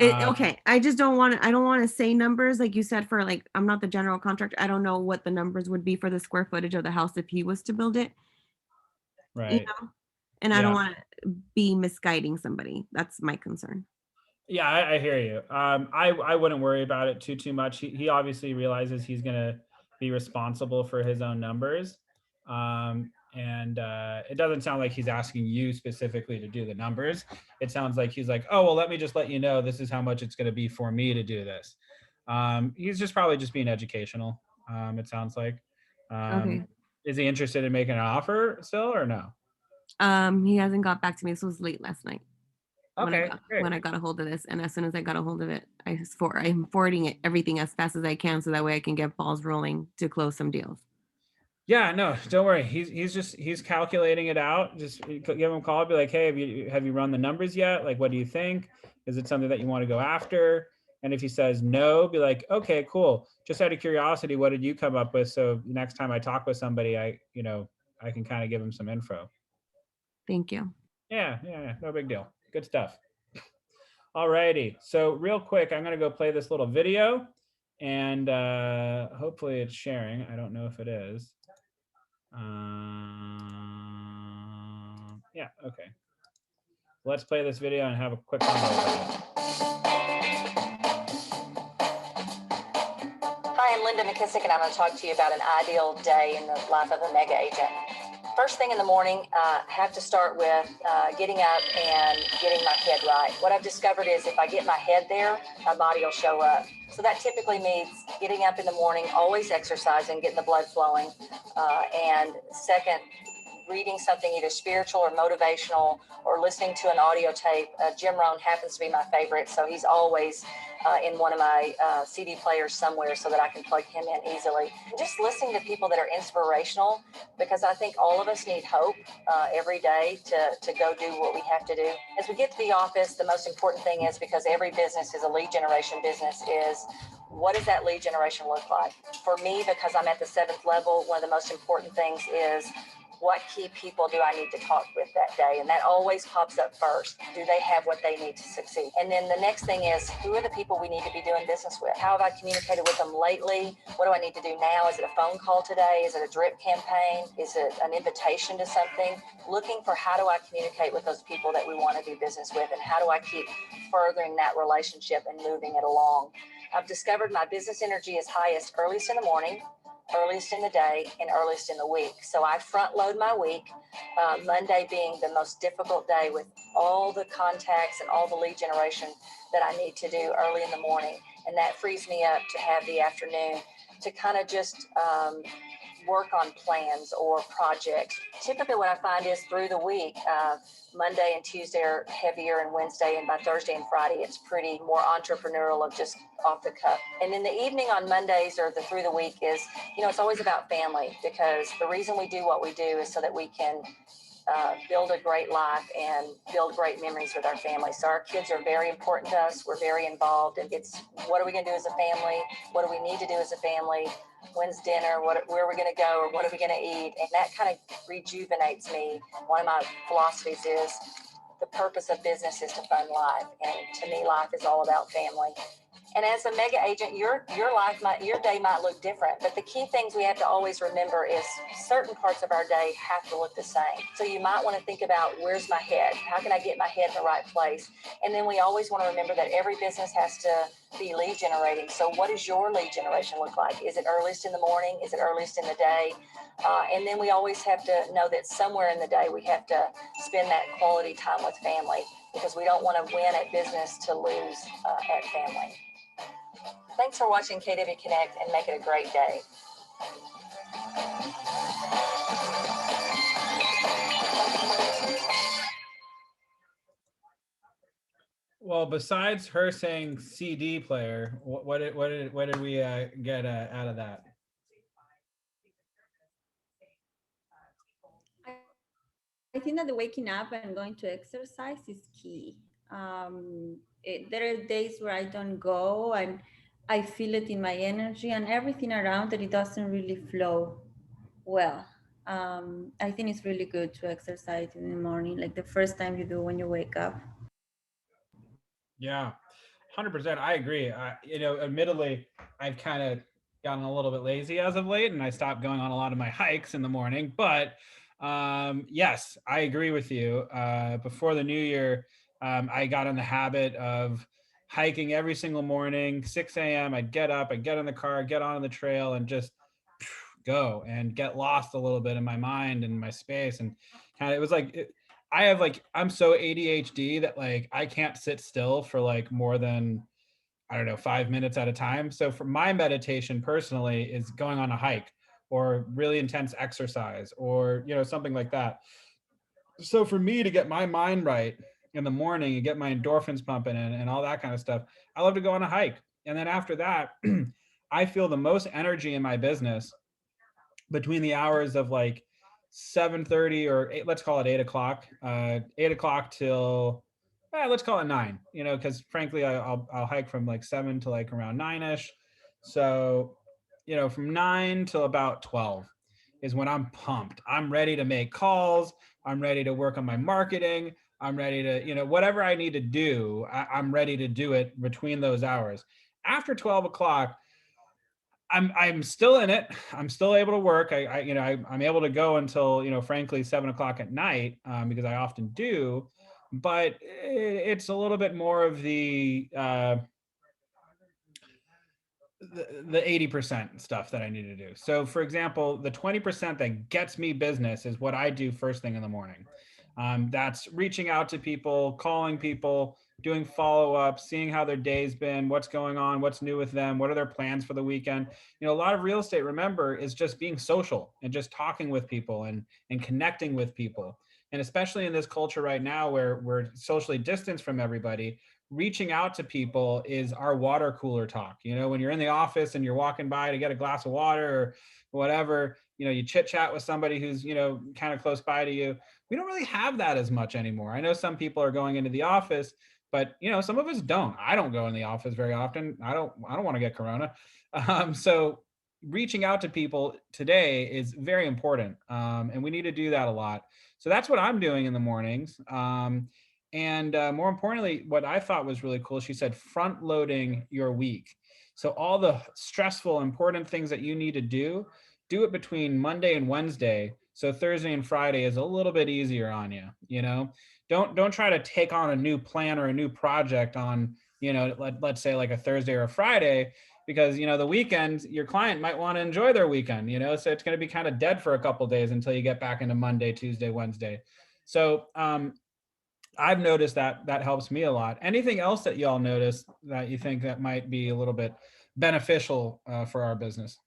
Okay, I just don't want to. I don't want to say numbers like you said for like I'm not the general contractor. I don't know what the numbers would be for the square footage of the house if he was to build it. Right. And I don't want to be misguiding somebody. That's my concern. Yeah, I hear you. I wouldn't worry about it too much. He obviously realizes he's gonna be responsible for his own numbers. And it doesn't sound like he's asking you specifically to do the numbers. It sounds like he's like, oh, well, let me just let you know this is how much it's going to be for me to do this. He's just probably just being educational. It sounds like. Okay. Is he interested in making an offer still or no? He hasn't got back to me. This was late last night. Okay. When I got a hold of this, and as soon as I got a hold of it, I'm forwarding everything as fast as I can so that way I can get balls rolling to close some deals. Yeah, no, don't worry. He's calculating it out. Just give him a call. Be like, hey, have you run the numbers yet? Like, what do you think? Is it something that you want to go after? And if he says no, be like, okay, cool. Just out of curiosity, what did you come up with? So next time I talk with somebody, I can kind of give him some info. Thank you. Yeah, no big deal. Good stuff. All righty. So real quick, I'm gonna go play this little video, and hopefully it's sharing. I don't know if it is. Yeah, okay. Let's play this video and have a quick convo. Hi, I'm Linda McKissick, and I'm going to talk to you about an ideal day in the life of a mega agent. First thing in the morning, I have to start with getting up and getting my head right. What I've discovered is if I get my head there, my body will show up. So that typically means getting up in the morning, always exercising, getting the blood flowing. And second, reading something either spiritual or motivational, or listening to an audio tape. Jim Rohn happens to be my favorite, so he's always in one of my CD players somewhere so that I can plug him in easily. Just listening to people that are inspirational, because I think all of us need hope every day to go do what we have to do. As we get to the office, the most important thing is, because every business is a lead generation business, is what does that lead generation look like? For me, because I'm at the 7th level, one of the most important things is, what key people do I need to talk with that day? And that always pops up first. Do they have what they need to succeed? And then the next thing is, who are the people we need to be doing business with? How have I communicated with them lately? What do I need to do now? Is it a phone call today? Is it a drip campaign? Is it an invitation to something? Looking for, how do I communicate with those people that we want to do business with? And how do I keep furthering that relationship and moving it along? I've discovered my business energy is highest earliest in the morning, earliest in the day, and earliest in the week. So I front load my week, Monday being the most difficult day with all the contacts and all the lead generation that I need to do early in the morning. And that frees me up to have the afternoon to kind of just work on plans or projects. Typically what I find is, through the week, Monday and Tuesday are heavier, and Wednesday, and by Thursday and Friday, it's pretty more entrepreneurial, of just off the cuff. And in the evening on Mondays, or through the week, is, it's always about family, because the reason we do what we do is so that we can build a great life and build great memories with our family. So our kids are very important to us. We're very involved, and it's, what are we going to do as a family? What do we need to do as a family? When's dinner? Where are we going to go? Or what are we going to eat? And that kind of rejuvenates me. One of my philosophies is, the purpose of business is to fund life. And to me, life is all about family. And as a mega agent, your day might look different, but the key things we have to always remember is, certain parts of our day have to look the same. So you might want to think about, where's my head? How can I get my head in the right place? And then we always want to remember that every business has to be lead generating. So what does your lead generation look like? Is it earliest in the morning? Is it earliest in the day? And then we always have to know that somewhere in the day we have to spend that quality time with family, because we don't want to win at business to lose at family. Thanks for watching KW Connect, and make it a great day. Well, besides her saying CD player, what did we get out of that? I think that the waking up and going to exercise is key. There are days where I don't go, and I feel it in my energy and everything around that it doesn't really flow well. I think it's really good to exercise in the morning, like the first time you do when you wake up. Yeah, 100%. I agree. Admittedly, I've kind of gotten a little bit lazy as of late, and I stopped going on a lot of my hikes in the morning. But yes, I agree with you. Before the new year, I got in the habit of hiking every single morning, 6 a.m. I'd get up, I'd get in the car, get on the trail, and just go and get lost a little bit in my mind and my space. And kind of, it was like, I'm so ADHD that like I can't sit still for like more than, I don't know, 5 minutes at a time. So for my meditation personally is going on a hike or really intense exercise or, something like that. So for me to get my mind right in the morning and get my endorphins pumping and all that kind of stuff, I love to go on a hike. And then after that, I feel the most energy in my business between the hours of like 7:30 or 8, let's call it 8 o'clock, 8 o'clock till, let's call it 9, because frankly, I'll hike from like 7 to like around 9ish. So, from 9 till about 12 is when I'm pumped. I'm ready to make calls. I'm ready to work on my marketing. I'm ready to, whatever I need to do, I'm ready to do it between those hours. After 12 o'clock, I'm still in it. I'm still able to work. I'm able to go until, frankly, 7 o'clock at night, because I often do, but it's a little bit more of the 80% stuff that I need to do. So for example, the 20% that gets me business is what I do first thing in the morning. That's reaching out to people, calling people, doing follow-ups, seeing how their day's been, what's going on, what's new with them, what are their plans for the weekend. You know, a lot of real estate, remember, is just being social and just talking with people and connecting with people. And especially in this culture right now where we're socially distanced from everybody, reaching out to people is our water cooler talk. You know, when you're in the office and you're walking by to get a glass of water or whatever, you know, you chit chat with somebody who's, you know, kind of close by to you. We don't really have that as much anymore. I know some people are going into the office, but you know, some of us don't. I don't go in the office very often. I don't want to get corona. So reaching out to people today is very important. And we need to do that a lot. So that's what I'm doing in the mornings. And more importantly, what I thought was really cool, she said, front loading your week. So all the stressful, important things that you need to do it between Monday and Wednesday. So Thursday and Friday is a little bit easier on you, you know? Don't try to take on a new plan or a new project on, you know, let's say like a Thursday or a Friday, because, you know, the weekend, your client might want to enjoy their weekend, you know? So it's going to be kind of dead for a couple of days until you get back into Monday, Tuesday, Wednesday. So I've noticed that helps me a lot. Anything else that y'all notice that you think that might be a little bit beneficial for our business?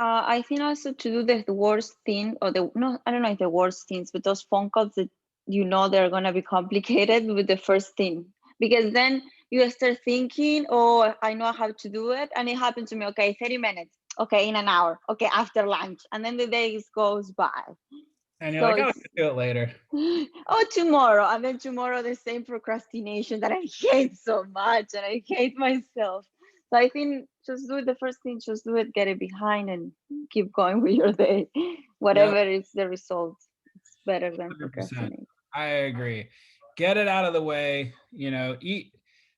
I think also to do the worst thing, or no, I don't know if the worst things, but those phone calls that you know they're gonna be complicated with the first thing, because then you start thinking, oh, I know how to do it, and it happened to me. Okay, 30 minutes. Okay, in an hour. Okay, after lunch, and then the days goes by. And you're So like, oh, I can do it later. Oh, tomorrow, and then tomorrow the same procrastination that I hate so much, and I hate myself. So I think just do it the first thing, just do it, get it behind, and keep going with your day. Whatever is the result, it's better than 100%. procrastinate. I agree. Get it out of the way. You know, eat,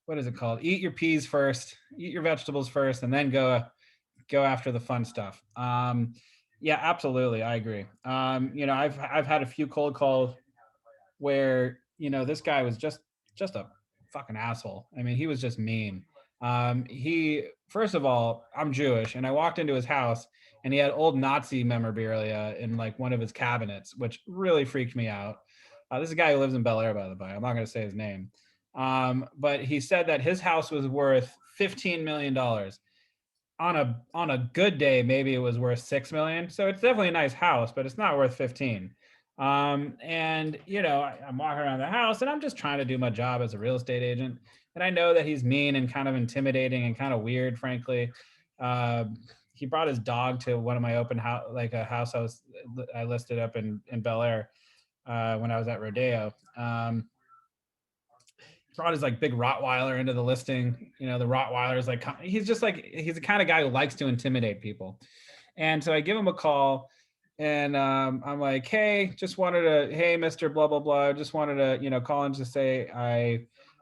what is it called? Eat your peas first, eat your vegetables first, and then go after the fun stuff. Yeah, absolutely. I agree. You know, I've had a few cold calls where, you know, this guy was just a fucking asshole. I mean, he was just mean. He, first of all, I'm Jewish, and I walked into his house and he had old Nazi memorabilia in like one of his cabinets, which really freaked me out. This is a guy who lives in Bel Air, by the way. I'm not going to say his name. But he said that his house was worth $15 million. On a good day, maybe it was worth 6 million. So it's definitely a nice house, but it's not worth 15. And you know, I'm walking around the house and I'm just trying to do my job as a real estate agent. And I know that he's mean and kind of intimidating and kind of weird, frankly. He brought his dog to one of my open house, like a house I listed up in Bel Air when I was at Rodeo. Brought his like big Rottweiler into the listing. You know, the Rottweiler is like, he's the kind of guy who likes to intimidate people. And so I give him a call and I'm like, hey, hey, Mr. Blah, blah, blah. I just wanted to, you know, call in to say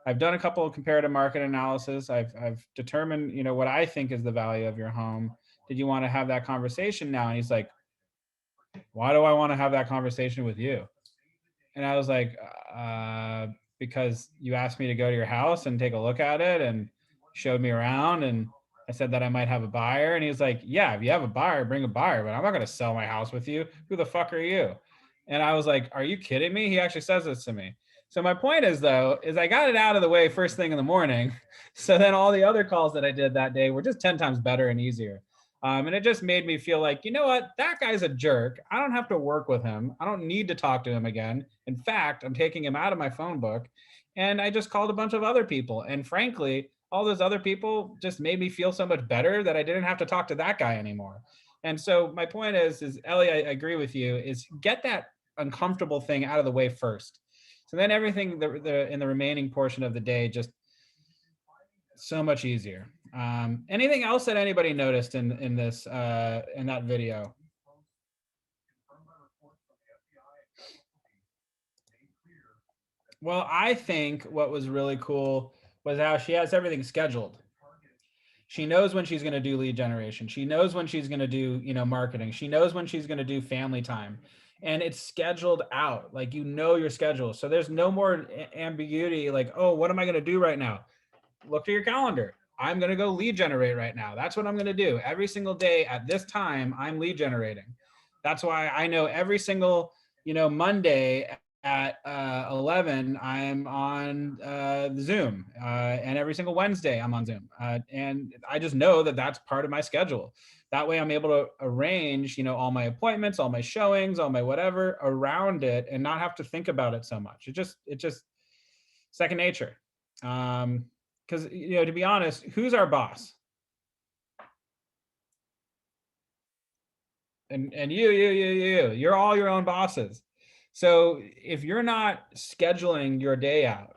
I've done a couple of comparative market analysis. I've determined, you know, what I think is the value of your home. Did you want to have that conversation now? And he's like, why do I want to have that conversation with you? And I was like, because you asked me to go to your house and take a look at it and showed me around. And I said that I might have a buyer. And he was like, yeah, if you have a buyer, bring a buyer, but I'm not going to sell my house with you. Who the fuck are you? And I was like, are you kidding me? He actually says this to me. So my point is, though, is I got it out of the way first thing in the morning. So then all the other calls that I did that day were just 10 times better and easier. And it just made me feel like, you know what, that guy's a jerk. I don't have to work with him. I don't need to talk to him again. In fact, I'm taking him out of my phone book. And I just called a bunch of other people. And frankly, all those other people just made me feel so much better that I didn't have to talk to that guy anymore. And so my point is Ellie, I agree with you, is get that uncomfortable thing out of the way first. So then everything in the remaining portion of the day just so much easier. Anything else that anybody noticed in this in that video? Well, I think what was really cool was how she has everything scheduled. She knows when she's going to do lead generation. She knows when she's going to do, you know, marketing. She knows when she's going to do family time. And it's scheduled out. Like, you know, your schedule. So there's no more ambiguity like, oh, what am I going to do right now? Look to your calendar. I'm going to go lead generate right now. That's what I'm going to do. Every single day at this time, I'm lead generating. That's why I know every single, Monday at 11, I'm on the Zoom, and every single Wednesday I'm on Zoom, and I just know that that's part of my schedule. That way I'm able to arrange, all my appointments, all my showings, all my whatever around it, and not have to think about it so much. It just second nature. Because to be honest, who's our boss? And you're all your own bosses. So if you're not scheduling your day out,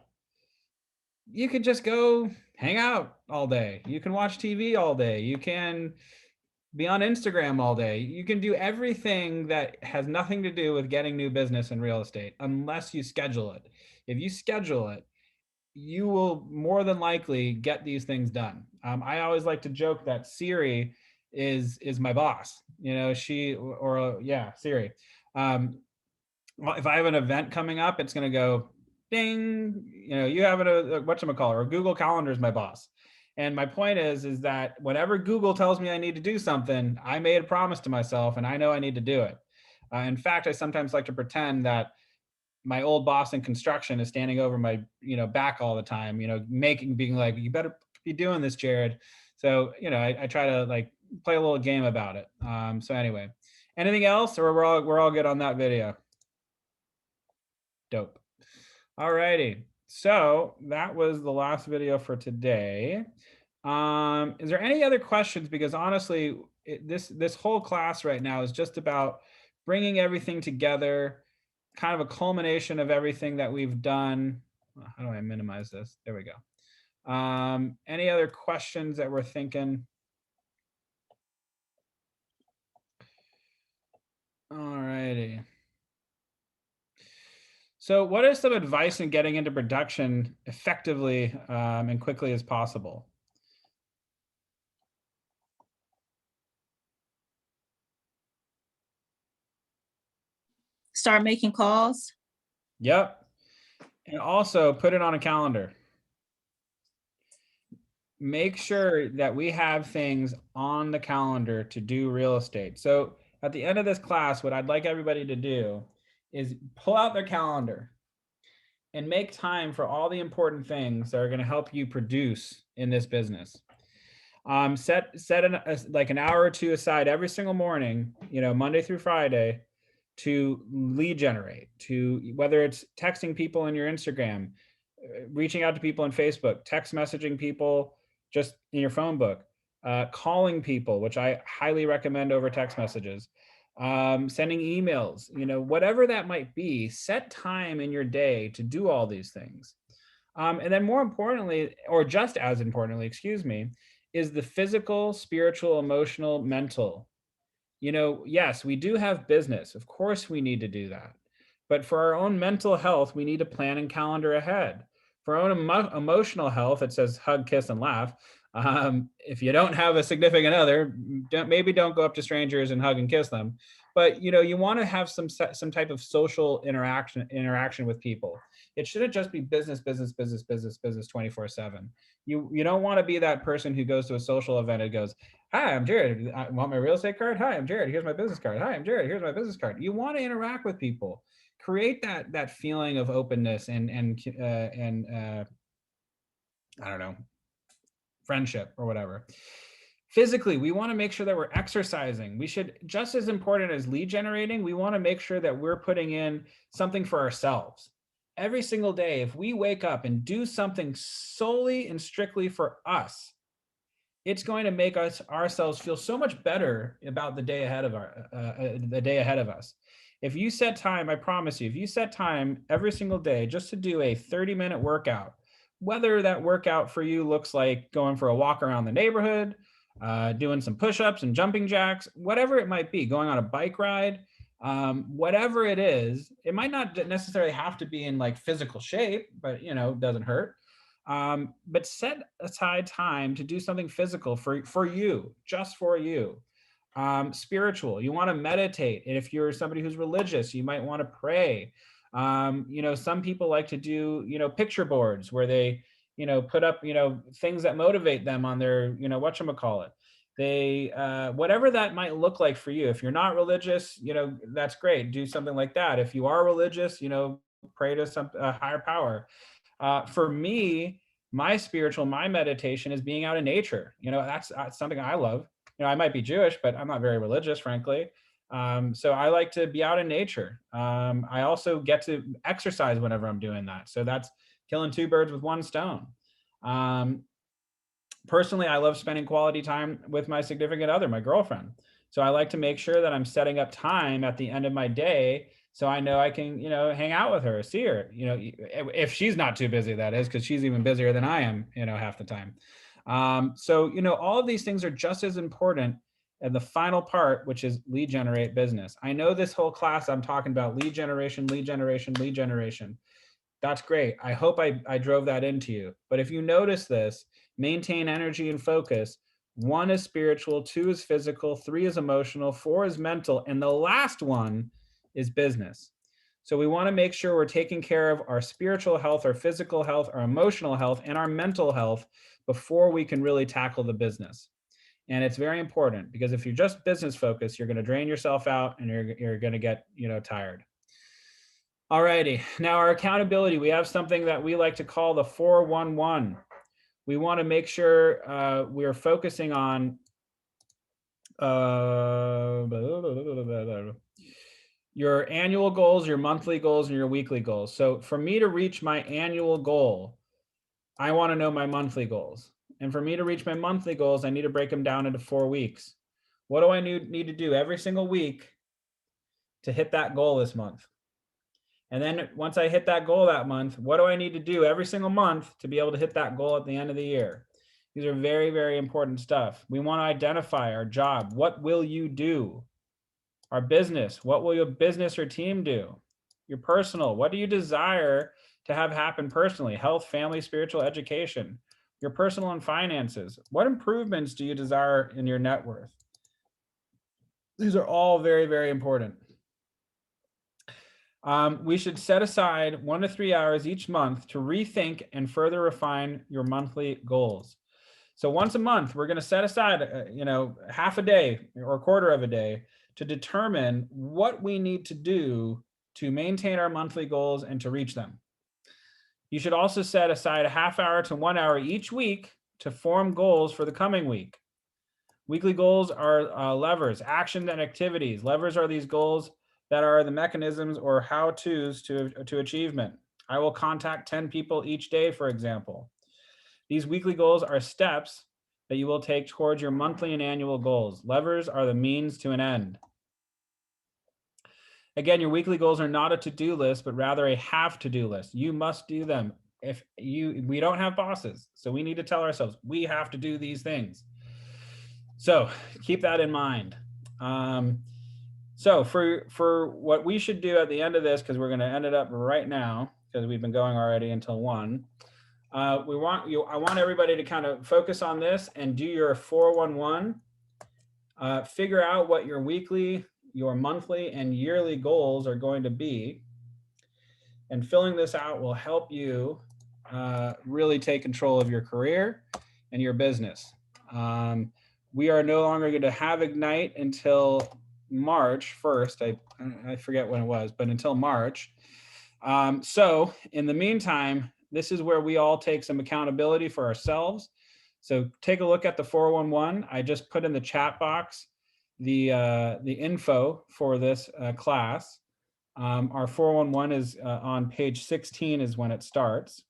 you can just go hang out all day. You can watch TV all day. You can be on Instagram all day. You can do everything that has nothing to do with getting new business in real estate unless you schedule it. If you schedule it, you will more than likely get these things done. I always like to joke that Siri is my boss. Siri. If I have an event coming up, it's going to go ding. You have a whatchamacallit, or Google Calendar is my boss. And my point is that whenever Google tells me I need to do something, I made a promise to myself and I know I need to do it. In fact, I sometimes like to pretend that my old boss in construction is standing over my back all the time, being like, you better be doing this, Jared. So I try to like play a little game about it. So anyway, anything else, or we're all good on that video? Dope. All righty, so that was the last video for today. Is there any other questions? Because honestly, this whole class right now is just about bringing everything together, kind of a culmination of everything that we've done. How do I minimize this? There we go. Any other questions that we're thinking? All righty. So what is some advice in getting into production effectively and quickly as possible? Start making calls. Yep. And also put it on a calendar. Make sure that we have things on the calendar to do real estate. So at the end of this class, what I'd like everybody to do is pull out their calendar and make time for all the important things that are going to help you produce in this business. Set like an hour or two aside every single morning, Monday through Friday, to lead generate, to whether it's texting people in your Instagram, reaching out to people on Facebook, text messaging people just in your phone book, calling people, which I highly recommend over text messages, sending emails, whatever that might be. Set time in your day to do all these things. And then more importantly, or just as importantly, excuse me, is the physical, spiritual, emotional, mental. Yes, we do have business. Of course, we need to do that. But for our own mental health, we need to plan and calendar ahead. For our own emotional health, it says hug, kiss, and laugh. If you don't have a significant other, maybe don't go up to strangers and hug and kiss them. But you want to have some type of social interaction with people. It shouldn't just be business 24/7. You don't want to be that person who goes to a social event and goes, "Hi, I'm Jared. I want my real estate card. Hi, I'm Jared. Here's my business card. Hi, I'm Jared. Here's my business card." You want to interact with people, create that feeling of openness and I don't know, friendship or whatever. Physically, we want to make sure that we're exercising. We should, just as important as lead generating, we want to make sure that we're putting in something for ourselves. Every single day, if we wake up and do something solely and strictly for us, it's going to make ourselves feel so much better about the day ahead of us. If you set time, I promise you, if you set time every single day just to do a 30-minute workout, whether that workout for you looks like going for a walk around the neighborhood, doing some push-ups and jumping jacks, whatever it might be, going on a bike ride, whatever it is, it might not necessarily have to be in like physical shape, but it doesn't hurt. But set aside time to do something physical for you, just for you. Spiritual, you want to meditate. And if you're somebody who's religious, you might want to pray. Some people like to do, picture boards where they, put up, things that motivate them on their, whatchamacallit. They, whatever that might look like for you. If you're not religious, that's great. Do something like that. If you are religious, pray to some higher power. For me, my meditation is being out in nature. That's something I love. I might be Jewish, but I'm not very religious, frankly. So I like to be out in nature. I also get to exercise whenever I'm doing that. So that's killing two birds with one stone. Personally, I love spending quality time with my significant other, my girlfriend. So I like to make sure that I'm setting up time at the end of my day so I know I can, hang out with her, see her, if she's not too busy, that is, because she's even busier than I am, half the time. So, all of these things are just as important. And the final part, which is lead generate business. I know this whole class I'm talking about lead generation, lead generation, lead generation. That's great. I hope I drove that into you. But if you notice this, maintain energy and focus. 1 is spiritual, 2 is physical, 3 is emotional, 4 is mental, and the last one is business. So we want to make sure we're taking care of our spiritual health, our physical health, our emotional health, and our mental health before we can really tackle the business. And it's very important because if you're just business focused, you're going to drain yourself out and you're going to get, tired. Alrighty, now our accountability, we have something that we like to call the 411. We want to make sure we're focusing on your annual goals, your monthly goals, and your weekly goals. So for me to reach my annual goal, I want to know my monthly goals. And for me to reach my monthly goals, I need to break them down into 4 weeks. What do I need to do every single week to hit that goal this month? And then once I hit that goal that month, what do I need to do every single month to be able to hit that goal at the end of the year? These are very, very important stuff. We want to identify our job. What will you do? Our business. What will your business or team do? Your personal. What do you desire to have happen personally? Health, family, spiritual, education. Your personal and finances. What improvements do you desire in your net worth? These are all very, very important. We should set aside 1 to 3 hours each month to rethink and further refine your monthly goals. So once a month, we're going to set aside, half a day or a quarter of a day to determine what we need to do to maintain our monthly goals and to reach them. You should also set aside a half hour to 1 hour each week to form goals for the coming week. Weekly goals are levers, actions, and activities. Levers are these goals that are the mechanisms or how-tos to achievement. I will contact 10 people each day, for example. These weekly goals are steps that you will take towards your monthly and annual goals. Levers are the means to an end. Again, your weekly goals are not a to-do list, but rather a have-to-do list. You must do them. We don't have bosses, so we need to tell ourselves we have to do these things. So keep that in mind. So for what we should do at the end of this, because we're going to end it up right now, because we've been going already until 1. I want everybody to kind of focus on this and do your 411. Figure out what your weekly, your monthly, and yearly goals are going to be. And filling this out will help you really take control of your career and your business. We are no longer going to have Ignite until March 1st. I forget when it was, but until March. So in the meantime, this is where we all take some accountability for ourselves. So take a look at the 411. I just put in the chat box the info for this class. Our 411 is on page 16 is when it starts.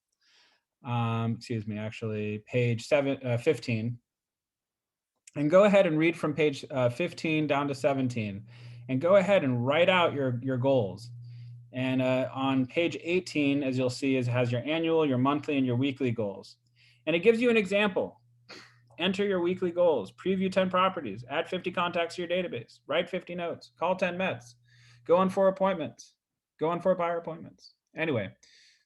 Excuse me, actually page 15. And go ahead and read from page 15 down to 17. And go ahead and write out your goals. And on page 18, as you'll see, has your annual, your monthly, and your weekly goals. And it gives you an example. Enter your weekly goals, preview 10 properties, add 50 contacts to your database, write 50 notes, call 10 Mets, go on 4 appointments, go on 4 buyer appointments. Anyway,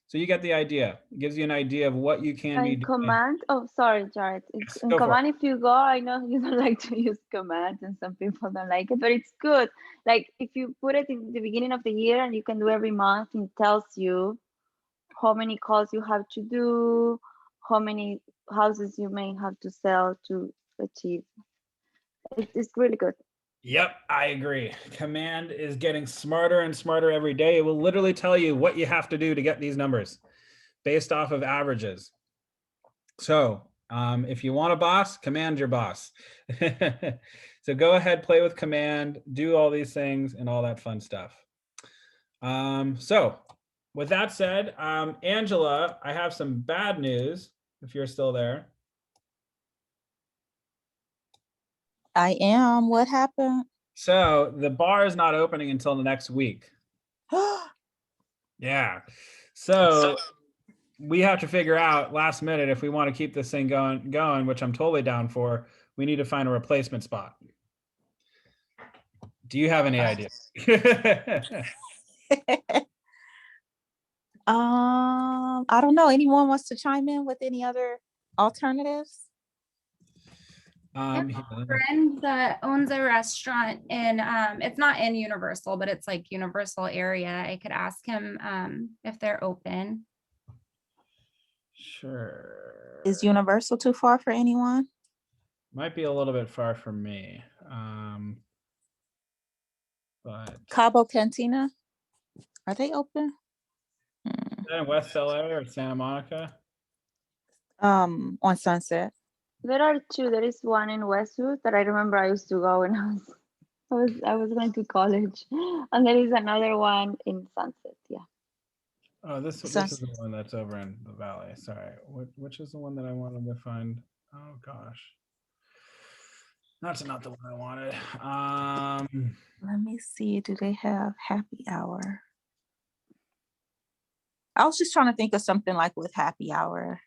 so you get the idea. It gives you an idea of what you can be doing. Command, oh, sorry, Jared. It's in command if you go, I know you don't like to use commands and some people don't like it, but it's good. Like if you put it in the beginning of the year and you can do every month, it tells you how many calls you have to do, how many houses you may have to sell to achieve It's really good. Yep, I agree. Command is getting smarter and smarter every day. It will literally tell you what you have to do to get these numbers based off of averages. So if you want a boss, Command your boss. So go ahead, play with Command, do all these things and all that fun stuff. So with that said, Angela, I have some bad news if you're still there. I am. What happened? So the bar is not opening until the next week. Yeah. So we have to figure out last minute if we want to keep this thing going, which I'm totally down for. We need to find a replacement spot. Do you have any ideas? I don't know. Anyone wants to chime in with any other alternatives? I have a friend that owns a restaurant in it's not in Universal, but it's like Universal area. I could ask him if they're open. Sure. Is Universal too far for anyone? Might be a little bit far from me. But Cabo Cantina, are they open? is that in West LA or Santa Monica? On Sunset. There are two. There is one in Westwood that I remember I used to go when I was going to college, and there is another one in Sunset. Yeah. Oh, this is the one that's over in the valley. Sorry, which is the one that I wanted to find? Oh gosh, that's not the one I wanted. Let me see. Do they have happy hour? I was just trying to think of something like with happy hour,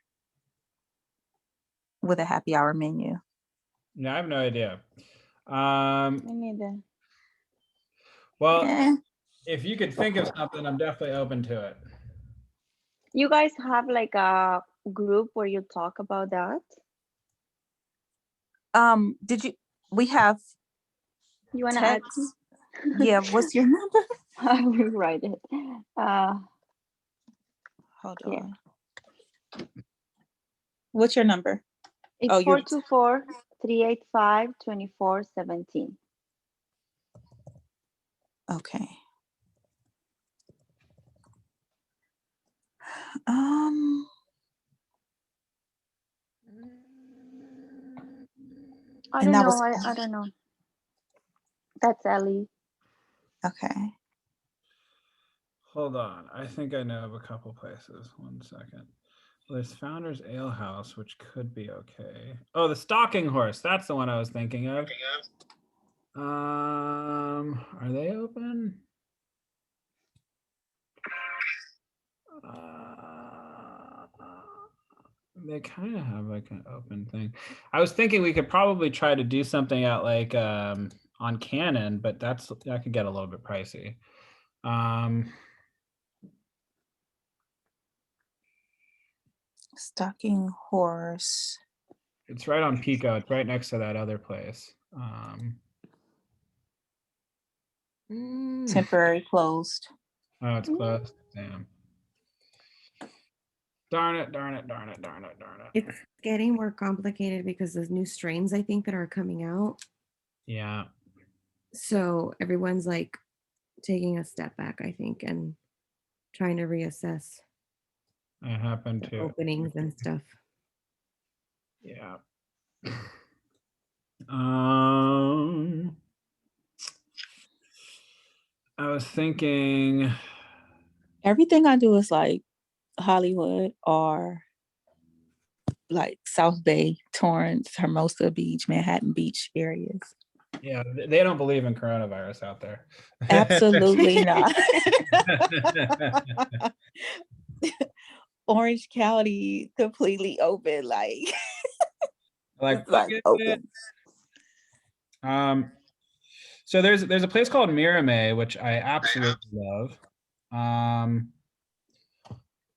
with a happy hour menu. Yeah, I have no idea. Me neither. Well, if you could think of something, I'm definitely open to it. You guys have like a group where you talk about that? We have You want to add me? Yeah, what's your number? I will write it. Hold yeah. on. What's your number? It's 424-385-2417. Okay. I don't know. I don't know. That's Ellie. Okay. Hold on. I think I know of a couple places. 1 second. Well, there's Founders Ale House, which could be okay. Oh, the Stalking Horse. That's the one I was thinking of. Are they open? They kind of have like an open thing. I was thinking we could probably try to do something at like on Canon, but that could get a little bit pricey. Stalking Horse. It's right on Pico. It's right next to that other place. Temporary closed. Oh, it's closed. Damn. Darn it, darn it, darn it, darn it, darn it. It's getting more complicated because there's new strains, I think, that are coming out. Yeah. So everyone's like taking a step back, I think, and trying to reassess I happen to openings and stuff. Yeah. I was thinking Everything I do is like Hollywood or like South Bay, Torrance, Hermosa Beach, Manhattan Beach areas. Yeah, they don't believe in coronavirus out there. Absolutely not. Orange County completely open, like open. So there's a place called Mirame, which I absolutely love.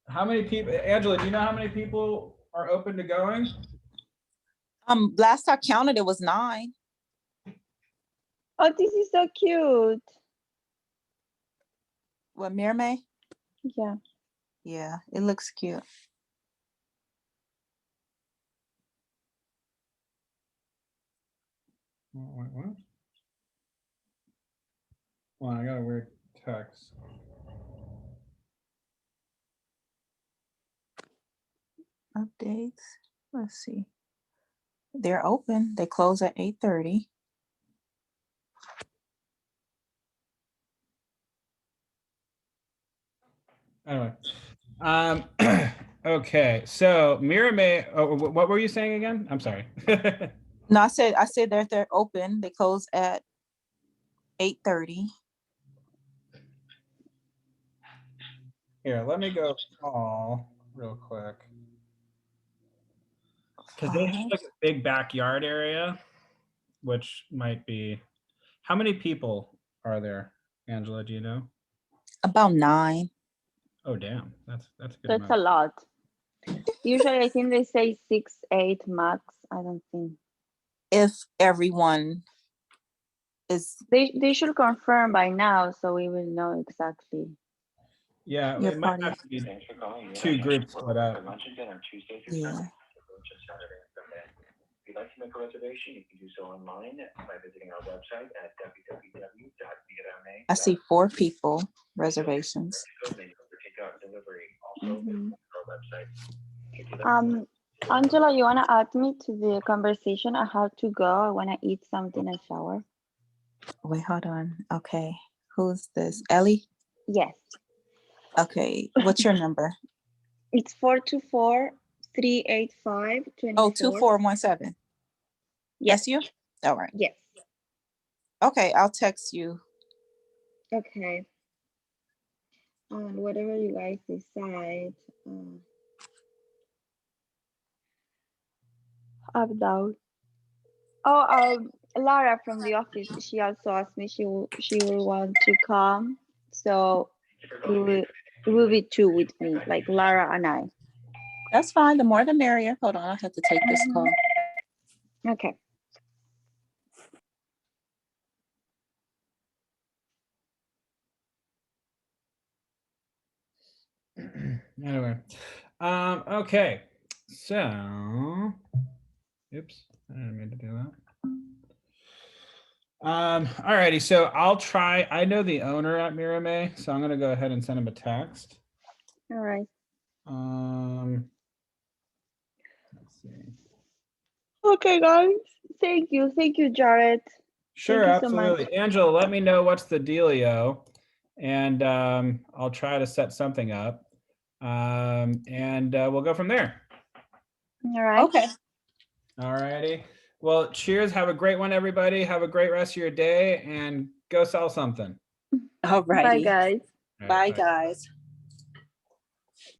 How many people, Angela, do you know how many people are open to going? Last I counted, it was 9. Oh, this is so cute. What, Mirame? Yeah. Yeah, it looks cute. What? Well, I got a weird text. Updates. Let's see. They're open. They close at 8:30. Anyway, okay. So Mira May, oh, what were you saying again? I'm sorry. No, I said they're open. They close at 8:30. Here, let me go call real quick. Because they have like a big backyard area, which might be. How many people are there, Angela? Do you know? About 9. Oh, damn. That's a good That's amount. a lot. Usually, I think they say 6, 8 max. I don't think. If everyone is. They should confirm by now, so we will know exactly. Yeah, Your it might party. have to be 2 groups split up. Yeah. If you'd like to make a reservation, you can do so online by visiting our website at www.vietnamese.com. I see 4 people reservations. Angela, you wanna add me to the conversation? I have to go. I wanna eat something and shower. Wait, hold on. Okay. Who's this? Ellie? Yes. Okay. What's your number? It's 424-385-24. Oh, 2417. Yes. That's you? All right. Yes. Okay, I'll text you. Okay. Whatever you guys decide. I'm down. Oh, Lara from the office. She also asked me she will want to come. So it will be 2 with me, like Lara and I. That's fine. The more the merrier. Hold on, I have to take this call. Okay. Anyway, okay. So, oops, I didn't mean to do that. Alrighty, so I'll try. I know the owner at Mirame, so I'm gonna go ahead and send him a text. All right. Let's see. Okay, guys. Thank you, Jared. Sure, Thank you so much. absolutely. Angela, let me know what's the dealio, and I'll try to set something up, and we'll go from there. All right. Okay. Alrighty. Well, cheers. Have a great one, everybody. Have a great rest of your day, and go sell something. All righty. Bye, guys. All right, Bye, bye. guys.